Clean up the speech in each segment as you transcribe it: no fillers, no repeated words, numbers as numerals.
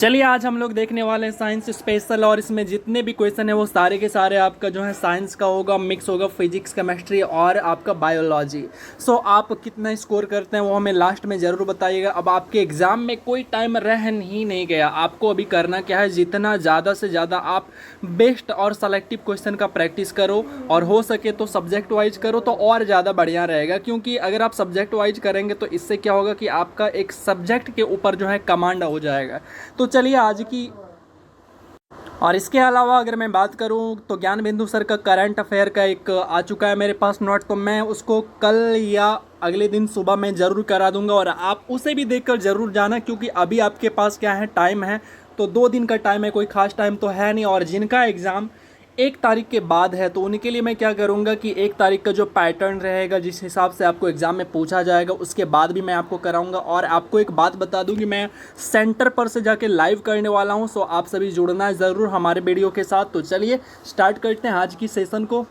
चलिए आज हम लोग देखने वाले हैं साइंस स्पेशल। और इसमें जितने भी क्वेश्चन है वो सारे के सारे आपका जो है साइंस का होगा, मिक्स होगा फिजिक्स केमिस्ट्री और आपका बायोलॉजी। सो आप कितना स्कोर करते हैं वो हमें लास्ट में ज़रूर बताइएगा। अब आपके एग्ज़ाम में कोई टाइम रह ही नहीं गया, आपको अभी करना क्या है, जितना ज़्यादा से ज़्यादा आप बेस्ट और सेलेक्टिव क्वेश्चन का प्रैक्टिस करो और हो सके तो सब्जेक्ट वाइज करो तो और ज़्यादा बढ़िया रहेगा। क्योंकि अगर आप सब्जेक्ट वाइज करेंगे तो इससे क्या होगा कि आपका एक सब्जेक्ट के ऊपर जो है कमांड हो जाएगा। तो चलिए आज की। और इसके अलावा अगर मैं बात करूं तो ज्ञान बिंदु सर का करंट अफेयर का एक आ चुका है मेरे पास नोट, तो मैं उसको कल या अगले दिन सुबह में ज़रूर करा दूंगा और आप उसे भी देखकर ज़रूर जाना। क्योंकि अभी आपके पास क्या है, टाइम है तो 2 दिन का टाइम है, कोई खास टाइम तो है नहीं। और जिनका एग्ज़ाम 1 तारीख के बाद है तो उनके लिए मैं क्या करूँगा कि 1 तारीख का जो पैटर्न रहेगा, जिस हिसाब से आपको एग्ज़ाम में पूछा जाएगा, उसके बाद भी मैं आपको कराऊँगा। और आपको एक बात बता दूँ कि मैं सेंटर पर से जाके लाइव करने वाला हूँ, सो आप सभी जुड़ना है ज़रूर हमारे वीडियो के साथ। तो चलिए स्टार्ट करते हैं आज की सेशन को।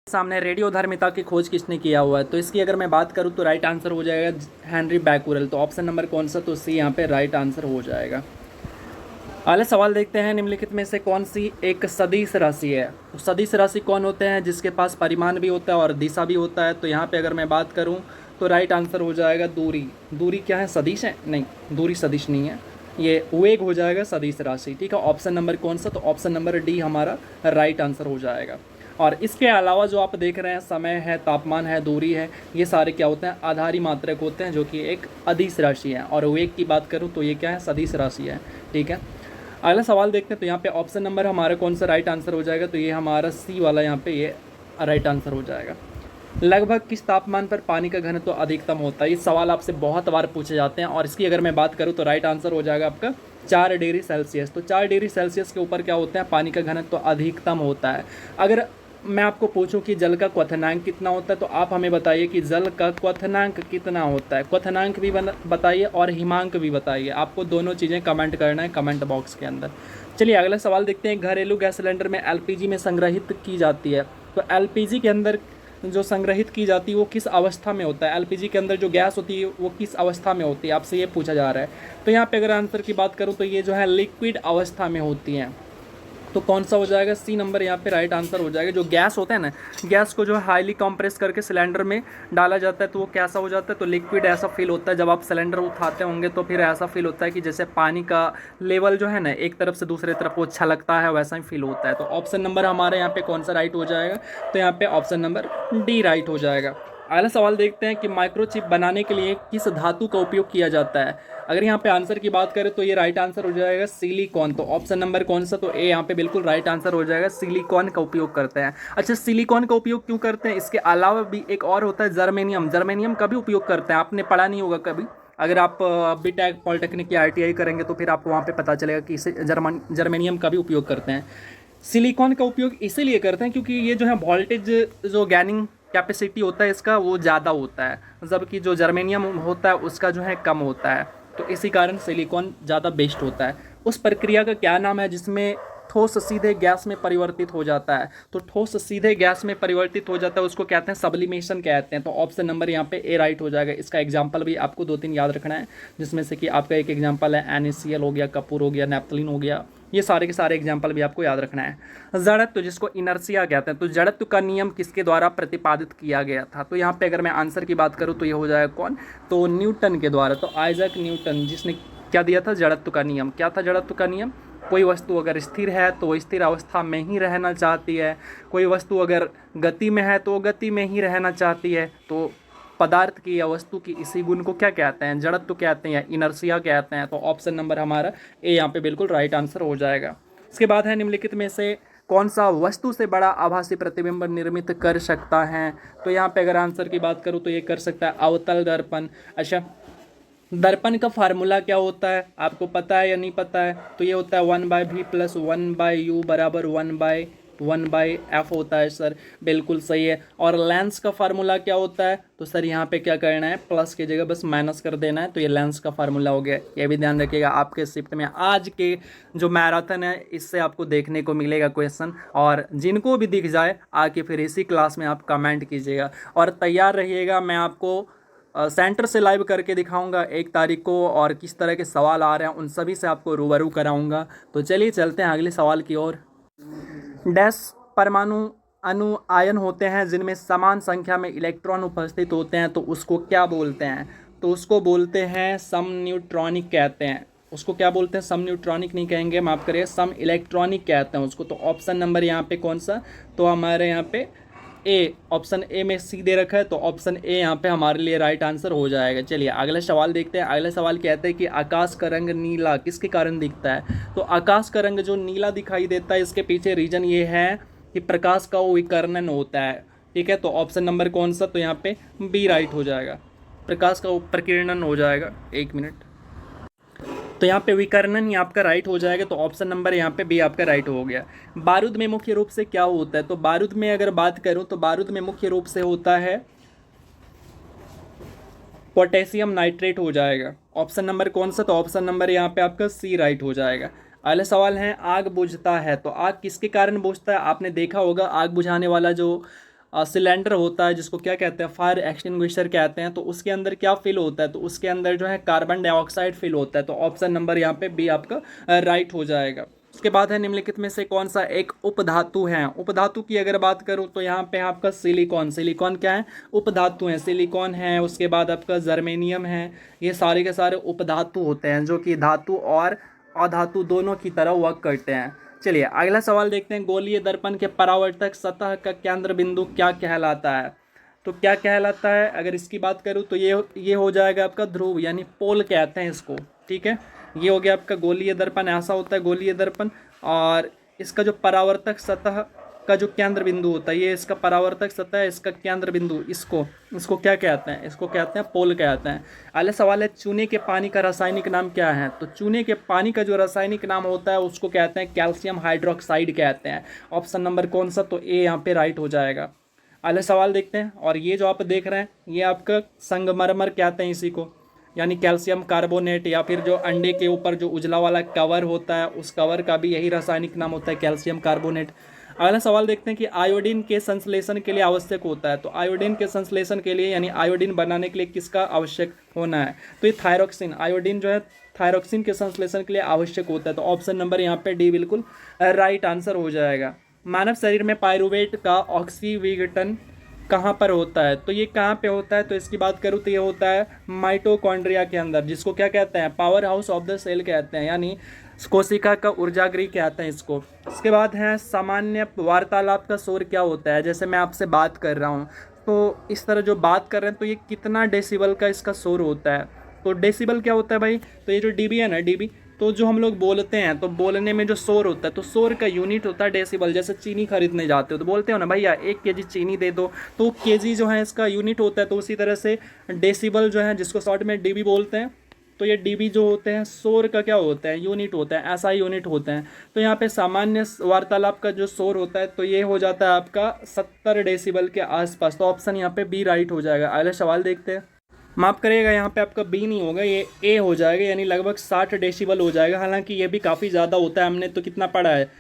सामने रेडियोधर्मिता की खोज किसने किया हुआ है, तो इसकी अगर मैं बात करूँ तो राइट आंसर हो जाएगा हेनरी बैक्यूरेल। तो ऑप्शन नंबर कौन सा, तो सी यहाँ पे राइट आंसर हो जाएगा। अगला सवाल देखते हैं, निम्नलिखित में से कौन सी एक सदिश राशि है। तो सदिश राशि कौन होते हैं, जिसके पास परिमाण भी होता है और दिशा भी होता है। तो यहाँ पे अगर मैं बात करूँ तो राइट आंसर हो जाएगा दूरी। दूरी क्या है, सदिश है? नहीं, दूरी सदिश नहीं है, ये वेग हो जाएगा सदिश राशि। ठीक है, ऑप्शन नंबर कौन सा, तो ऑप्शन नंबर डी हमारा राइट आंसर हो जाएगा। और इसके अलावा जो आप देख रहे हैं, समय है, तापमान है, दूरी है, ये सारे क्या होते हैं, आधारी मात्रक होते हैं, जो कि एक अदिश राशि है। और वेग की बात करूँ तो ये क्या है, सदिश राशि है। ठीक है, अगला सवाल देखते हैं। तो यहाँ पे ऑप्शन नंबर हमारा कौन सा राइट आंसर हो जाएगा, तो ये हमारा सी वाला यहाँ पे ये राइट आंसर हो जाएगा। लगभग किस तापमान पर पानी का घनत्व अधिकतम होता है, ये सवाल आपसे बहुत बार पूछे जाते हैं। और इसकी अगर मैं बात करूँ तो राइट आंसर हो जाएगा आपका 4 डिग्री सेल्सियस। तो 4 डिग्री सेल्सियस के ऊपर क्या होता है, पानी का घनत्व अधिकतम होता है। अगर मैं आपको पूछूं कि जल का क्वथनांक कितना होता है, तो आप हमें बताइए कि जल का क्वथनांक कितना होता है। क्वथनांक भी बताइए और हिमांक भी बताइए, आपको दोनों चीज़ें कमेंट करना है कमेंट बॉक्स के अंदर। चलिए अगला सवाल देखते हैं, घरेलू गैस सिलेंडर में एलपीजी में संग्रहित की जाती है। तो एलपीजी के अंदर जो संग्रहित की जाती है वो किस अवस्था में होता है, एलपीजी के अंदर जो गैस होती है वो किस अवस्था में होती है, आपसे ये पूछा जा रहा है। तो यहाँ पे अगर आंसर की बात करूँ तो ये जो है लिक्विड अवस्था में होती हैं। तो कौन सा हो जाएगा, सी नंबर यहाँ पे राइट आंसर हो जाएगा। जो गैस होता है ना, गैस को जो है हाईली कंप्रेस करके सिलेंडर में डाला जाता है तो वो कैसा हो जाता है, तो लिक्विड ऐसा फील होता है। जब आप सिलेंडर उठाते होंगे तो फिर ऐसा फील होता है कि जैसे पानी का लेवल जो है ना एक तरफ से दूसरे तरफ वो छलकता है, वैसा ही फील होता है। तो ऑप्शन नंबर हमारे यहाँ पे कौन सा राइट हो जाएगा, तो यहाँ पे ऑप्शन नंबर डी राइट हो जाएगा। अगला सवाल देखते हैं कि माइक्रोचिप बनाने के लिए किस धातु का उपयोग किया जाता है। अगर यहाँ पे आंसर की बात करें तो ये राइट आंसर हो जाएगा सिलिकॉन। तो ऑप्शन नंबर कौन सा, तो ए यहाँ पे बिल्कुल राइट आंसर हो जाएगा, सिलिकॉन का उपयोग करते हैं। अच्छा, सिलिकॉन का उपयोग क्यों करते हैं, इसके अलावा भी एक और होता है जर्मेनियम। जर्मेनियम का भी उपयोग करते हैं, आपने पढ़ा नहीं होगा कभी। अगर आप बीटेक पॉलिटेक्निक या आईटीआई करेंगे तो फिर आपको वहाँ पे पता चलेगा कि इसे जर्मेनियम का भी उपयोग करते हैं। सिलिकॉन का उपयोग इसीलिए करते हैं क्योंकि ये जो है वोल्टेज जो गैनिंग कैपेसिटी होता है इसका वो ज़्यादा होता है, जबकि जो जर्मेनियम होता है उसका जो है कम होता है। तो इसी कारण सिलिकॉन ज़्यादा बेस्ट होता है। उस प्रक्रिया का क्या नाम है जिसमें ठोस सीधे गैस में परिवर्तित हो जाता है, तो ठोस सीधे गैस में परिवर्तित हो जाता है उसको कहते हैं सब्लिमेशन कहते हैं। तो ऑप्शन नंबर यहाँ पे ए राइट हो जाएगा। इसका एग्जांपल भी आपको 2-3 याद रखना है, जिसमें से कि आपका एक एग्जांपल है NaCl हो गया, कपूर हो गया, नैप्थलीन हो गया। ये सारे के सारे एग्जाम्पल भी आपको याद रखना है। जड़त्व जिसको इनर्सिया कहते हैं, तो जड़त्व का नियम किसके द्वारा प्रतिपादित किया गया था, तो यहाँ पे अगर मैं आंसर की बात करूँ तो ये हो जाएगा कौन, तो न्यूटन के द्वारा। तो आइजैक न्यूटन जिसने क्या दिया था, जड़त्व का नियम। क्या था जड़त्व का नियम, कोई वस्तु अगर स्थिर है तो वो स्थिर अवस्था में ही रहना चाहती है, कोई वस्तु अगर गति में है तो वो गति में ही रहना चाहती है। तो पदार्थ की या वस्तु की इसी गुण को क्या कहते हैं, जड़त्व कहते हैं या इनर्सिया कहते हैं। तो ऑप्शन नंबर हमारा ए यहाँ पे बिल्कुल राइट आंसर हो जाएगा। इसके बाद है निम्नलिखित में से कौन सा वस्तु से बड़ा आभासी प्रतिबिंब निर्मित कर सकता है। तो यहाँ पे अगर आंसर की बात करूँ तो ये कर सकता है अवतल दर्पण। अच्छा, दर्पण का फार्मूला क्या होता है, आपको पता है या नहीं पता है, तो ये होता है 1/v + 1/u बराबर 1/1/f होता है सर, बिल्कुल सही है। और लेंस का फार्मूला क्या होता है, तो सर यहाँ पे क्या करना है, प्लस की जगह बस माइनस कर देना है, तो ये लेंस का फार्मूला हो गया। ये भी ध्यान रखिएगा, आपके शिफ्ट में आज के जो मैराथन है इससे आपको देखने को मिलेगा क्वेश्चन। और जिनको भी दिख जाए आके फिर इसी क्लास में आप कमेंट कीजिएगा और तैयार रहिएगा। मैं आपको सेंटर से लाइव करके दिखाऊंगा 1 तारीख को, और किस तरह के सवाल आ रहे हैं उन सभी से आपको रूबरू कराऊंगा। तो चलिए चलते हैं अगले सवाल की ओर। डैश परमाणु अणु आयन होते हैं जिनमें समान संख्या में इलेक्ट्रॉन उपस्थित होते हैं, तो उसको क्या बोलते हैं? तो उसको बोलते हैं सम न्यूट्रॉनिक कहते हैं। उसको क्या बोलते हैं? सम न्यूट्रॉनिक नहीं कहेंगे, माफ करिए, सम इलेक्ट्रॉनिक कहते हैं उसको। तो ऑप्शन नंबर यहाँ पे कौन सा? तो हमारे यहाँ पे ए, ऑप्शन ए में सी दे रखा है, तो ऑप्शन ए यहाँ पे हमारे लिए राइट आंसर हो जाएगा। चलिए अगला सवाल देखते हैं। अगला सवाल कहते हैं कि आकाश का रंग नीला किसके कारण दिखता है? तो आकाश का रंग जो नीला दिखाई देता है, इसके पीछे रीजन ये है कि प्रकाश का वो विकर्णन होता है। ठीक है, तो ऑप्शन नंबर कौन सा? तो यहाँ पे बी राइट हो जाएगा, प्रकाश का प्रकीर्णन हो जाएगा। 1 मिनट, तो यहाँ पे विकर्णन ही आपका राइट हो जाएगा। तो ऑप्शन नंबर यहाँ पे बी आपका राइट हो गया। बारूद में मुख्य रूप से क्या होता है? तो बारूद में अगर बात करूँ तो बारूद में मुख्य रूप से होता है पोटेशियम नाइट्रेट हो जाएगा। ऑप्शन नंबर कौन सा? तो ऑप्शन नंबर यहाँ पे आपका सी राइट हो जाएगा। अगला सवाल है, आग बुझता है तो आग किसके कारण बुझता है? आपने देखा होगा आग बुझाने वाला जो सिलेंडर होता है, जिसको क्या कहते हैं, फायर एक्सटिंग्विशर कहते हैं, तो उसके अंदर क्या फिल होता है? तो उसके अंदर जो है कार्बन डाइऑक्साइड फिल होता है। तो ऑप्शन नंबर यहाँ पे बी आपका राइट हो जाएगा। उसके बाद है, निम्नलिखित में से कौन सा एक उपधातु है? उपधातु की अगर बात करूं तो यहाँ पे आपका सिलिकॉन। सिलिकॉन क्या है? उपधातु है। सिलिकॉन है, उसके बाद आपका जर्मेनियम है, ये सारे के सारे उपधातु होते हैं जो कि धातु और अधातु दोनों की तरह वर्क करते हैं। चलिए अगला सवाल देखते हैं। गोलीय दर्पण के परावर्तक सतह का केंद्र बिंदु क्या कहलाता है? तो क्या कहलाता है? अगर इसकी बात करूं तो ये हो जाएगा आपका ध्रुव, यानी पोल कहते हैं इसको। ठीक है, ये हो गया आपका गोलीय दर्पण, ऐसा होता है गोलीय दर्पण। और इसका जो परावर्तक सतह का जो केंद्र बिंदु होता है, ये इसका परावर्तक सतह है, इसका केंद्र बिंदु, इसको क्या कहते हैं? इसको कहते हैं पोल कहते हैं। अगला सवाल है, चूने के पानी का रासायनिक नाम क्या है? तो चूने के पानी का जो रासायनिक नाम होता है उसको कहते हैं कैल्शियम हाइड्रोक्साइड कहते हैं। ऑप्शन नंबर कौन सा? तो ए यहाँ पे राइट हो जाएगा। अगला सवाल देखते हैं। और ये जो आप देख रहे हैं ये आपका संगमरमर कहते हैं इसी को, यानी कैल्शियम कार्बोनेट, या फिर जो अंडे के ऊपर जो उजला वाला कवर होता है उस कवर का भी यही रासायनिक नाम होता है, कैल्शियम कार्बोनेट। अगला सवाल देखते हैं कि आयोडीन के संश्लेषण के लिए आवश्यक होता है। तो आयोडीन के संश्लेषण के लिए, यानी आयोडीन बनाने के लिए किसका आवश्यक होना है? तो ये थायरोक्सिन, आयोडीन जो है थायरोक्सिन के संश्लेषण के लिए आवश्यक होता है। तो ऑप्शन नंबर यहाँ पे डी बिल्कुल राइट आंसर हो जाएगा। मानव शरीर में पायरुवेट का ऑक्सीविघटन कहाँ पर होता है? तो ये कहाँ पे होता है? तो इसकी बात करूँ तो ये होता है माइटोकॉन्ड्रिया के अंदर, जिसको क्या कहते हैं? Power house of the cell कहते हैं, यानी कोशिका का ऊर्जागृह कहते हैं इसको। इसके बाद है, सामान्य वार्तालाप का शोर क्या होता है? जैसे मैं आपसे बात कर रहा हूँ तो इस तरह जो बात कर रहे हैं तो ये कितना डेसिबल का इसका शोर होता है? तो डेसिबल क्या होता है भाई? तो ये जो डीबी है ना, डीबी, तो जो हम लोग बोलते हैं तो बोलने में जो शोर होता है, तो शोर का यूनिट होता है डेसिबल। जैसे चीनी खरीदने जाते हो तो बोलते हो ना भैया 1 केजी चीनी दे दो, तो केजी जो है इसका यूनिट होता है। तो उसी तरह से डेसिबल जो है, जिसको शॉर्ट में डीबी बोलते हैं, तो ये डीबी जो होते हैं शोर का क्या होता है? यूनिट होता है, ऐसा यूनिट होते हैं। तो यहाँ पे सामान्य वार्तालाप का जो शोर होता है तो ये हो जाता है आपका 70 डेसिबल के आसपास। तो ऑप्शन यहाँ पे बी राइट हो जाएगा। अगला सवाल देखते हैं। माफ़ करिएगा, यहाँ पे आपका बी नहीं होगा, ये ए हो जाएगा, यानी लगभग 60 डेसिबल हो जाएगा। हालांकि ये भी काफ़ी ज़्यादा होता है, हमने तो कितना पढ़ा है,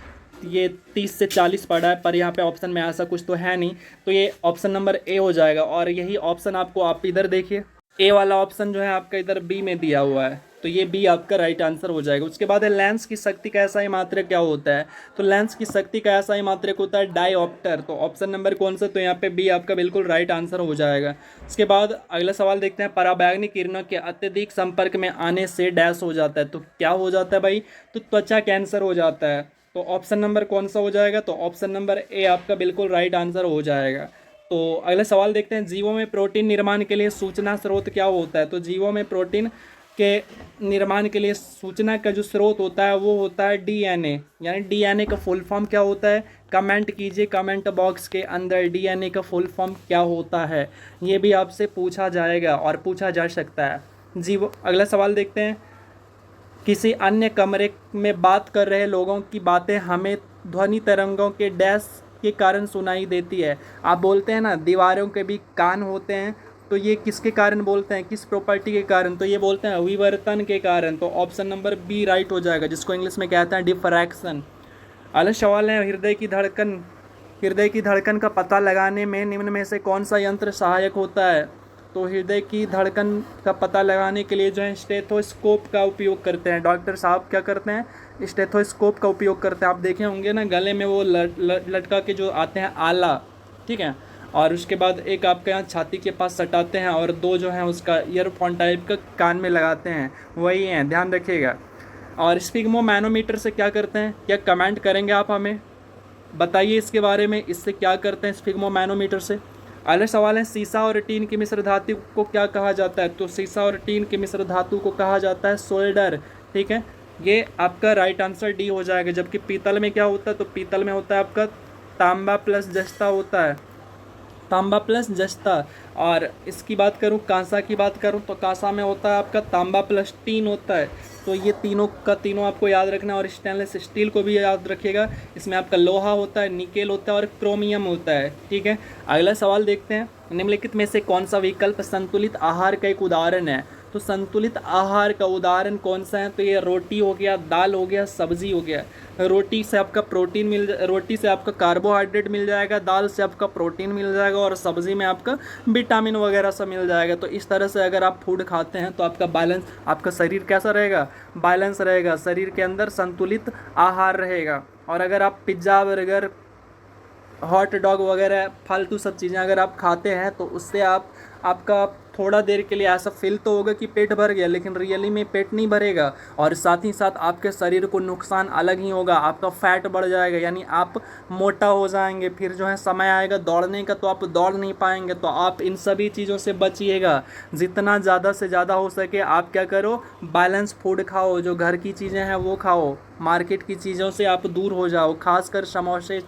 ये 30 से 40 पढ़ा है, पर यहाँ पे ऑप्शन में ऐसा कुछ तो है नहीं। तो ये ऑप्शन नंबर ए हो जाएगा। और यही ऑप्शन आपको, आप इधर देखिए, ए वाला ऑप्शन जो है आपका इधर बी में दिया हुआ है, तो ये बी आपका राइट आंसर हो जाएगा। उसके बाद है, लेंस की शक्ति का ऐसा ही मात्रक क्या होता है? तो लेंस की शक्ति का ऐसा ही मात्रक होता है डायऑप्टर। तो ऑप्शन नंबर कौन सा? तो यहाँ पे बी आपका बिल्कुल राइट आंसर हो जाएगा। उसके बाद अगला सवाल देखते हैं। पराबैंगनी किरणों के अत्यधिक संपर्क में आने से डैश हो जाता है। तो क्या हो जाता है भाई? तो त्वचा कैंसर हो जाता है। तो ऑप्शन नंबर कौन सा हो जाएगा? तो ऑप्शन नंबर ए आपका बिल्कुल राइट आंसर हो जाएगा। तो अगला सवाल देखते हैं। जीवों में प्रोटीन निर्माण के लिए सूचना स्रोत क्या होता है? तो जीवों में प्रोटीन के निर्माण के लिए सूचना का जो स्रोत होता है वो होता है डीएनए, यानी डीएनए का फुल फॉर्म क्या होता है? कमेंट कीजिए कमेंट बॉक्स के अंदर, डीएनए का फुल फॉर्म क्या होता है? ये भी आपसे पूछा जाएगा और पूछा जा सकता है। जीवो अगला सवाल देखते हैं। किसी अन्य कमरे में बात कर रहे लोगों की बातें हमें ध्वनि तरंगों के डैश के कारण सुनाई देती है। आप बोलते हैं ना दीवारों के भी कान होते हैं, तो ये किसके कारण बोलते हैं? किस प्रॉपर्टी के कारण? तो ये बोलते हैं विवर्तन के कारण। तो ऑप्शन नंबर बी राइट हो जाएगा, जिसको इंग्लिश में कहते हैं डिफ्रैक्शन। अगला सवाल है, हृदय की धड़कन का पता लगाने में निम्न में से कौन सा यंत्र सहायक होता है? तो हृदय की धड़कन का पता लगाने के लिए जो है स्टेथोस्कोप का उपयोग करते हैं। डॉक्टर साहब क्या करते हैं, स्टेथोस्कोप का उपयोग करते हैं। आप देखे होंगे ना, गले में वो लटका के जो आते हैं आला, ठीक है, और उसके बाद एक आपके यहाँ छाती के पास सटाते हैं और दो जो है उसका ईयरफोन टाइप का कान में लगाते हैं, वही हैं, ध्यान रखिएगा। और स्फिग्मोमैनोमीटर से क्या करते हैं, क्या कमेंट करेंगे आप हमें, बताइए इसके बारे में, इससे क्या करते हैं स्फिग्मोमैनोमीटर से। अगला सवाल है, सीसा और टीन की मिश्र धातु को क्या कहा जाता है। तो सीसा और टीन की मिश्र धातु को कहा जाता है सोल्डर, ठीक है, ये आपका राइट आंसर डी हो जाएगा। जबकि पीतल में क्या होता है, तो पीतल में होता है आपका तांबा प्लस जस्ता होता है, तांबा प्लस जस्ता। और इसकी बात करूं, कांसा की बात करूं, तो कांसा में होता है आपका तांबा प्लस टीन होता है। तो ये तीनों का तीनों आपको याद रखना है। और स्टेनलेस स्टील को भी याद रखिएगा, इसमें आपका लोहा होता है, निकेल होता है और क्रोमियम होता है, ठीक है। अगला सवाल देखते हैं, निम्नलिखित में से कौन सा विकल्प संतुलित आहार का एक उदाहरण है। तो संतुलित आहार का उदाहरण कौन सा है, तो ये रोटी हो गया, दाल हो गया, सब्जी हो गया। रोटी से आपका प्रोटीन रोटी से आपका कार्बोहाइड्रेट मिल जाएगा, दाल से आपका प्रोटीन मिल जाएगा और सब्जी में आपका विटामिन वगैरह सब मिल जाएगा। तो इस तरह से अगर आप फूड खाते हैं तो आपका बैलेंस, आपका शरीर कैसा रहेगा, बैलेंस रहेगा, शरीर के अंदर संतुलित आहार रहेगा। और अगर आप पिज्ज़ा, बर्गर, हॉट डॉग वगैरह फालतू सब चीज़ें अगर आप खाते हैं तो उससे आपका थोड़ा देर के लिए ऐसा फील तो होगा कि पेट भर गया, लेकिन रियली में पेट नहीं भरेगा। और साथ ही साथ आपके शरीर को नुकसान अलग ही होगा, आपका फैट बढ़ जाएगा, यानी आप मोटा हो जाएंगे। फिर जो है समय आएगा दौड़ने का तो आप दौड़ नहीं पाएंगे। तो आप इन सभी चीज़ों से बचिएगा, जितना ज़्यादा से ज़्यादा हो सके आप क्या करो, बैलेंस फूड खाओ, जो घर की चीज़ें हैं वो खाओ, मार्केट की चीज़ों से आप दूर हो जाओ, खासकर समोसे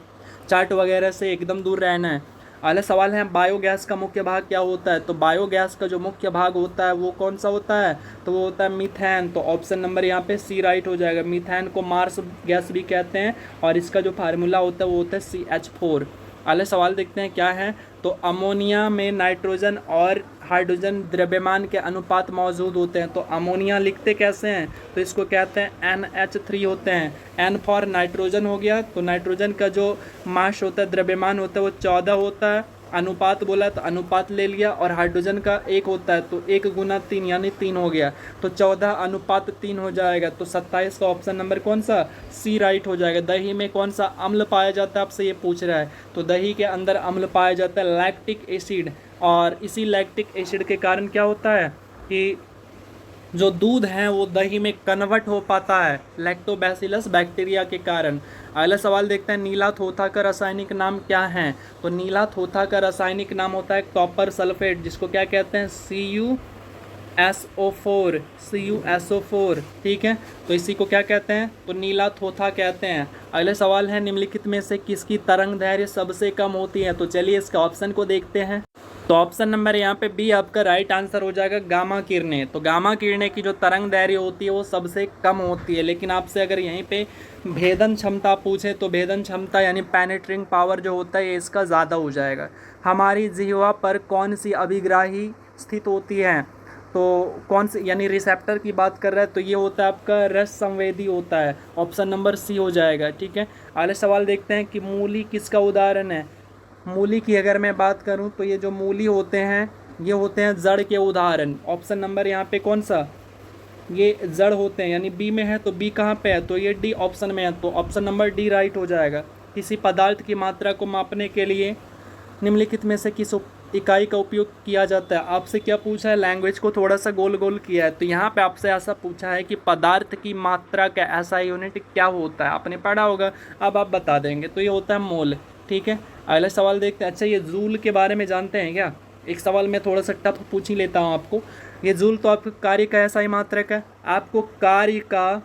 चाट वगैरह से एकदम दूर रहना है। अगला सवाल है, बायोगैस का मुख्य भाग क्या होता है। तो बायोगैस का जो मुख्य भाग होता है वो कौन सा होता है, तो वो होता है मीथेन। तो ऑप्शन नंबर यहाँ पे सी राइट हो जाएगा। मीथेन को मार्स गैस भी कहते हैं और इसका जो फार्मूला होता है वो होता है CH4। अगले सवाल देखते हैं क्या है, तो अमोनिया में नाइट्रोजन और हाइड्रोजन द्रव्यमान के अनुपात मौजूद होते हैं। तो अमोनिया लिखते कैसे हैं, तो इसको कहते हैं NH3 होते हैं। N फॉर नाइट्रोजन हो गया, तो नाइट्रोजन का जो मास होता है, द्रव्यमान होता है वो 14 होता है। अनुपात बोला तो अनुपात ले लिया, और हाइड्रोजन का 1 होता है तो 1 गुना 3 यानी 3 हो गया, तो 14:3 हो जाएगा। तो 27 का ऑप्शन नंबर कौन सा, सी राइट हो जाएगा। दही में कौन सा अम्ल पाया जाता है, आपसे ये पूछ रहा है। तो दही के अंदर अम्ल पाया जाता है लैक्टिक एसिड, और इसी लैक्टिक एसिड के कारण क्या होता है कि जो दूध है वो दही में कन्वर्ट हो पाता है लैक्टोबैसिलस बैक्टीरिया के कारण। अगला सवाल देखते हैं, नीला थोथा का रासायनिक नाम क्या है। तो नीला थोथा का रासायनिक नाम होता है कॉपर सल्फेट, जिसको क्या कहते हैं, CuSO4, ठीक है। तो इसी को क्या कहते हैं, तो नीला थोथा कहते हैं। अगले सवाल है, निम्नलिखित में से किसकी तरंग दैर्घ्य सबसे कम होती है। तो चलिए इसका ऑप्शन को देखते हैं। तो ऑप्शन नंबर यहाँ पे बी आपका राइट आंसर हो जाएगा, गामा किरणें। तो गामा किरणें की जो तरंग दैर्घ्य होती है वो सबसे कम होती है। लेकिन आपसे अगर यहीं पे भेदन क्षमता पूछे तो भेदन क्षमता यानी पेनिट्रिंग पावर जो होता है ये इसका ज़्यादा हो जाएगा। हमारी जिह्वा पर कौन सी अभिग्राही स्थित होती है, तो कौन सी, यानी रिसेप्टर की बात कर रहा है, तो ये होता है आपका रस संवेदी होता है। ऑप्शन नंबर सी हो जाएगा, ठीक है। अगले सवाल देखते हैं कि मूली किसका उदाहरण है। मूली की अगर मैं बात करूं तो ये जो मूली होते हैं ये होते हैं जड़ के उदाहरण। ऑप्शन नंबर यहाँ पे कौन सा, ये जड़ होते हैं, यानी बी में है, तो बी कहाँ पे है, तो ये डी ऑप्शन में है, तो ऑप्शन नंबर डी राइट हो जाएगा। किसी पदार्थ की मात्रा को मापने के लिए निम्नलिखित में से किस इकाई का उपयोग किया जाता है। आपसे क्या पूछा है, लैंग्वेज को थोड़ा सा गोल गोल किया है। तो यहाँ पे आपसे ऐसा पूछा है कि पदार्थ की मात्रा का ऐसा यूनिट क्या होता है, आपने पढ़ा होगा, अब आप बता देंगे। तो ये होता है मोल, ठीक है। अगला सवाल देखते हैं। अच्छा, ये जूल के बारे में जानते हैं क्या, एक सवाल मैं थोड़ा सा टफ पूछ ही लेता हूँ आपको। ये जूल तो आपके कार्य का ऐसा ही मात्रक है, आपको कार्य का,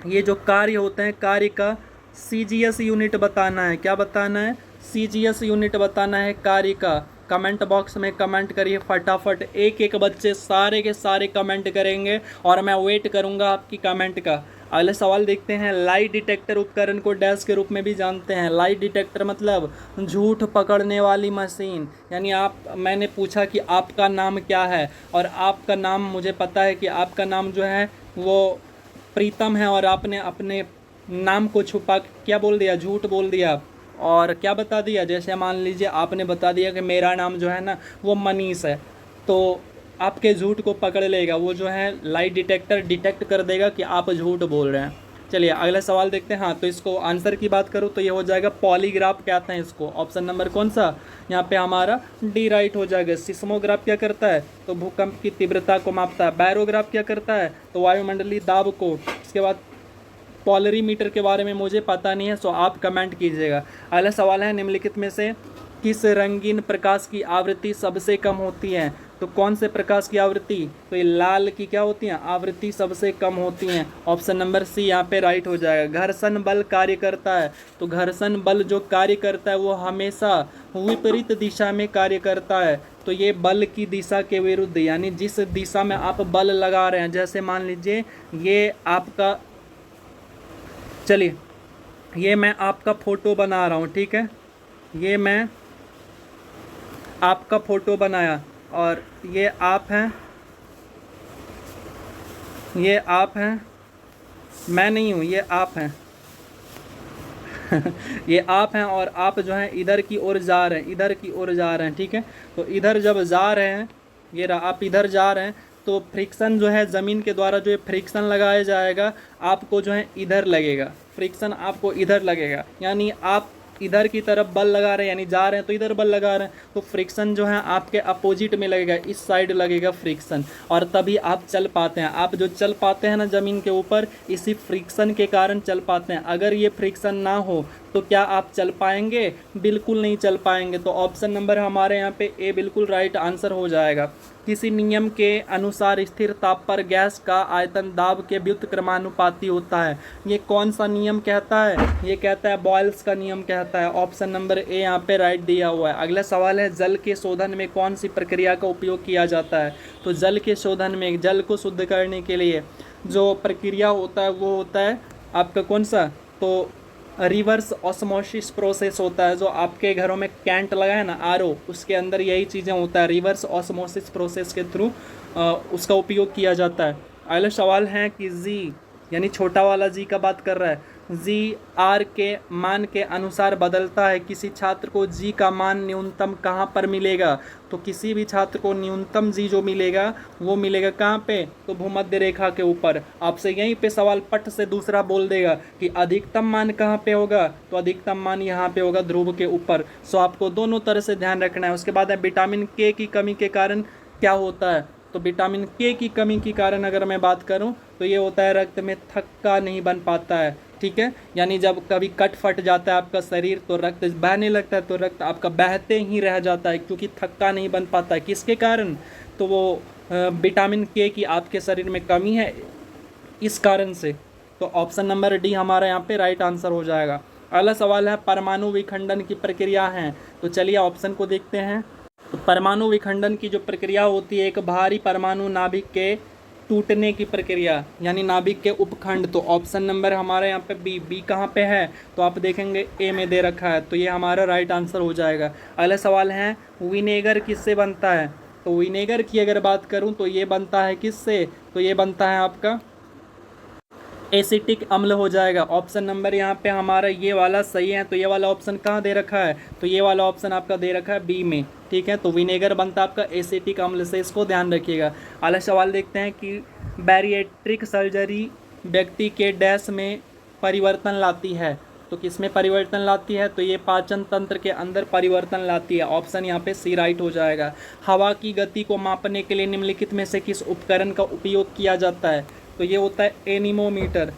ये जो कार्य होते हैं कार्य का CGS यूनिट बताना है। क्या बताना है, CGS यूनिट बताना है कार्य का। कमेंट बॉक्स में कमेंट करिए फटाफट, एक एक बच्चे सारे के सारे कमेंट करेंगे और मैं वेट करूंगा आपकी कमेंट का। अगले सवाल देखते हैं, लाई डिटेक्टर उपकरण को डैश के रूप में भी जानते हैं। लाई डिटेक्टर मतलब झूठ पकड़ने वाली मशीन। यानी मैंने पूछा कि आपका नाम क्या है, और आपका नाम मुझे पता है कि आपका नाम जो है वो प्रीतम है, और आपने अपने नाम को छुपा क्या बोल दिया, झूठ बोल दिया, और क्या बता दिया, जैसे मान लीजिए आपने बता दिया कि मेरा नाम जो है ना वो मनीष है, तो आपके झूठ को पकड़ लेगा, वो जो है लाइट डिटेक्टर डिटेक्ट कर देगा कि आप झूठ बोल रहे हैं। चलिए अगला सवाल देखते हैं। हाँ, तो इसको आंसर की बात करूँ तो ये हो जाएगा पॉलीग्राफ कहते हैं इसको। ऑप्शन नंबर कौन सा यहाँ पे हमारा डी राइट हो जाएगा। सिस्मोग्राफ क्या करता है, तो भूकंप की तीव्रता को मापता है। बैरोग्राफ क्या करता है, तो वायुमंडलीय दाब को। इसके बाद पोलरीमीटर के बारे में मुझे पता नहीं है, सो आप कमेंट कीजिएगा। अगला सवाल है, निम्नलिखित में से किस रंगीन प्रकाश की आवृत्ति सबसे कम होती है, तो कौन से प्रकाश की आवृत्ति, तो ये लाल की क्या होती है आवृत्ति सबसे कम होती हैं। ऑप्शन नंबर सी यहाँ पे राइट हो जाएगा। घर्षण बल कार्य करता है, तो घर्षण बल जो कार्य करता है वो हमेशा विपरीत दिशा में कार्य करता है। तो ये बल की दिशा के विरुद्ध, यानी जिस दिशा में आप बल लगा रहे हैं, जैसे मान लीजिए ये आपका, चलिए ये मैं आपका फ़ोटो बना रहा हूँ, ठीक है, ये मैं आपका फ़ोटो बनाया और ये आप हैं, ये आप हैं, मैं नहीं हूँ, ये आप हैं ये आप हैं और आप जो हैं इधर की ओर जा रहे हैं, इधर की ओर जा रहे हैं, ठीक है। तो इधर जब जा रहे हैं, ये रहा, आप इधर जा रहे हैं, तो फ्रिक्शन जो है ज़मीन के द्वारा जो है फ्रिक्शन लगाया जाएगा, आपको जो है इधर लगेगा, फ्रिक्शन आपको इधर लगेगा। यानी आप इधर की तरफ बल लगा रहे हैं, यानी जा रहे हैं तो इधर बल लगा रहे हैं, तो फ्रिक्शन जो है आपके अपोजिट में लगेगा, इस साइड लगेगा फ्रिक्शन, और तभी आप चल पाते हैं। आप जो चल पाते हैं ना ज़मीन के ऊपर, इसी फ्रिक्शन के कारण चल पाते हैं। अगर ये फ्रिक्शन ना हो तो क्या आप चल पाएंगे, बिल्कुल नहीं चल पाएंगे। तो ऑप्शन नंबर हमारे यहाँ पे ए बिल्कुल राइट आंसर हो जाएगा। किसी नियम के अनुसार स्थिर ताप पर गैस का आयतन दाब के व्युत्क्रमानुपाती होता है। ये कौन सा नियम कहता है, ये कहता है बॉयल्स का नियम कहता है। ऑप्शन नंबर ए यहाँ पे राइट दिया हुआ है। अगला सवाल है, जल के शोधन में कौन सी प्रक्रिया का उपयोग किया जाता है। तो जल के शोधन में, जल को शुद्ध करने के लिए जो प्रक्रिया होता है वो होता है आपका कौन सा, तो रिवर्स ऑस्मोसिस प्रोसेस होता है। जो आपके घरों में कैंट लगा है ना, आरओ, उसके अंदर यही चीज़ें होता है, रिवर्स ऑस्मोसिस प्रोसेस के थ्रू उसका उपयोग किया जाता है। अगला सवाल है कि जी, यानी छोटा वाला जी का बात कर रहा है, जी आर के मान के अनुसार बदलता है। किसी छात्र को जी का मान न्यूनतम कहाँ पर मिलेगा, तो किसी भी छात्र को न्यूनतम जी जो मिलेगा वो मिलेगा कहाँ पे, तो भूमध्य रेखा के ऊपर। आपसे यहीं पे सवाल पट से दूसरा बोल देगा कि अधिकतम मान कहाँ पे होगा, तो अधिकतम मान यहाँ पे होगा ध्रुव के ऊपर। सो आपको दोनों तरह से ध्यान रखना है। उसके बाद है विटामिन के की कमी के कारण क्या होता है, तो विटामिन के की कमी के कारण अगर मैं बात करूं तो ये होता है रक्त में थक्का नहीं बन पाता है, ठीक है। यानी जब कभी कट फट जाता है आपका शरीर तो रक्त बहने लगता है, तो रक्त आपका बहते ही रह जाता है क्योंकि थक्का नहीं बन पाता है। किसके कारण, तो वो विटामिन के की आपके शरीर में कमी है, इस कारण से। तो ऑप्शन नंबर डी हमारा यहाँ पे राइट आंसर हो जाएगा। अगला सवाल है, परमाणु विखंडन की प्रक्रिया है। तो चलिए ऑप्शन को देखते हैं। तो परमाणु विखंडन की जो प्रक्रिया होती है, एक भारी परमाणु नाभिक के टूटने की प्रक्रिया, यानी नाभिक के उपखंड। तो ऑप्शन नंबर हमारे यहाँ पे बी, बी कहाँ पे है, तो आप देखेंगे ए में दे रखा है, तो ये हमारा राइट आंसर हो जाएगा। अगला सवाल है, विनेगर किससे बनता है। तो विनेगर की अगर बात करूँ तो ये बनता है किससे, तो ये बनता है आपका एसिटिक अम्ल हो जाएगा। ऑप्शन नंबर यहाँ पे हमारा ये वाला सही है। तो ये वाला ऑप्शन कहाँ दे रखा है, तो ये वाला ऑप्शन आपका दे रखा है बी में, ठीक है। तो विनेगर बनता है आपका एसिटिक अम्ल से, इसको ध्यान रखिएगा। अगला सवाल देखते हैं कि बैरिएट्रिक सर्जरी व्यक्ति के डैश में परिवर्तन लाती है। तो किस में परिवर्तन लाती है, तो ये पाचन तंत्र के अंदर परिवर्तन लाती है। ऑप्शन यहाँ पे सी राइट हो जाएगा। हवा की गति को मापने के लिए निम्नलिखित में से किस उपकरण का उपयोग किया जाता है, तो ये होता है एनीमोमीटर।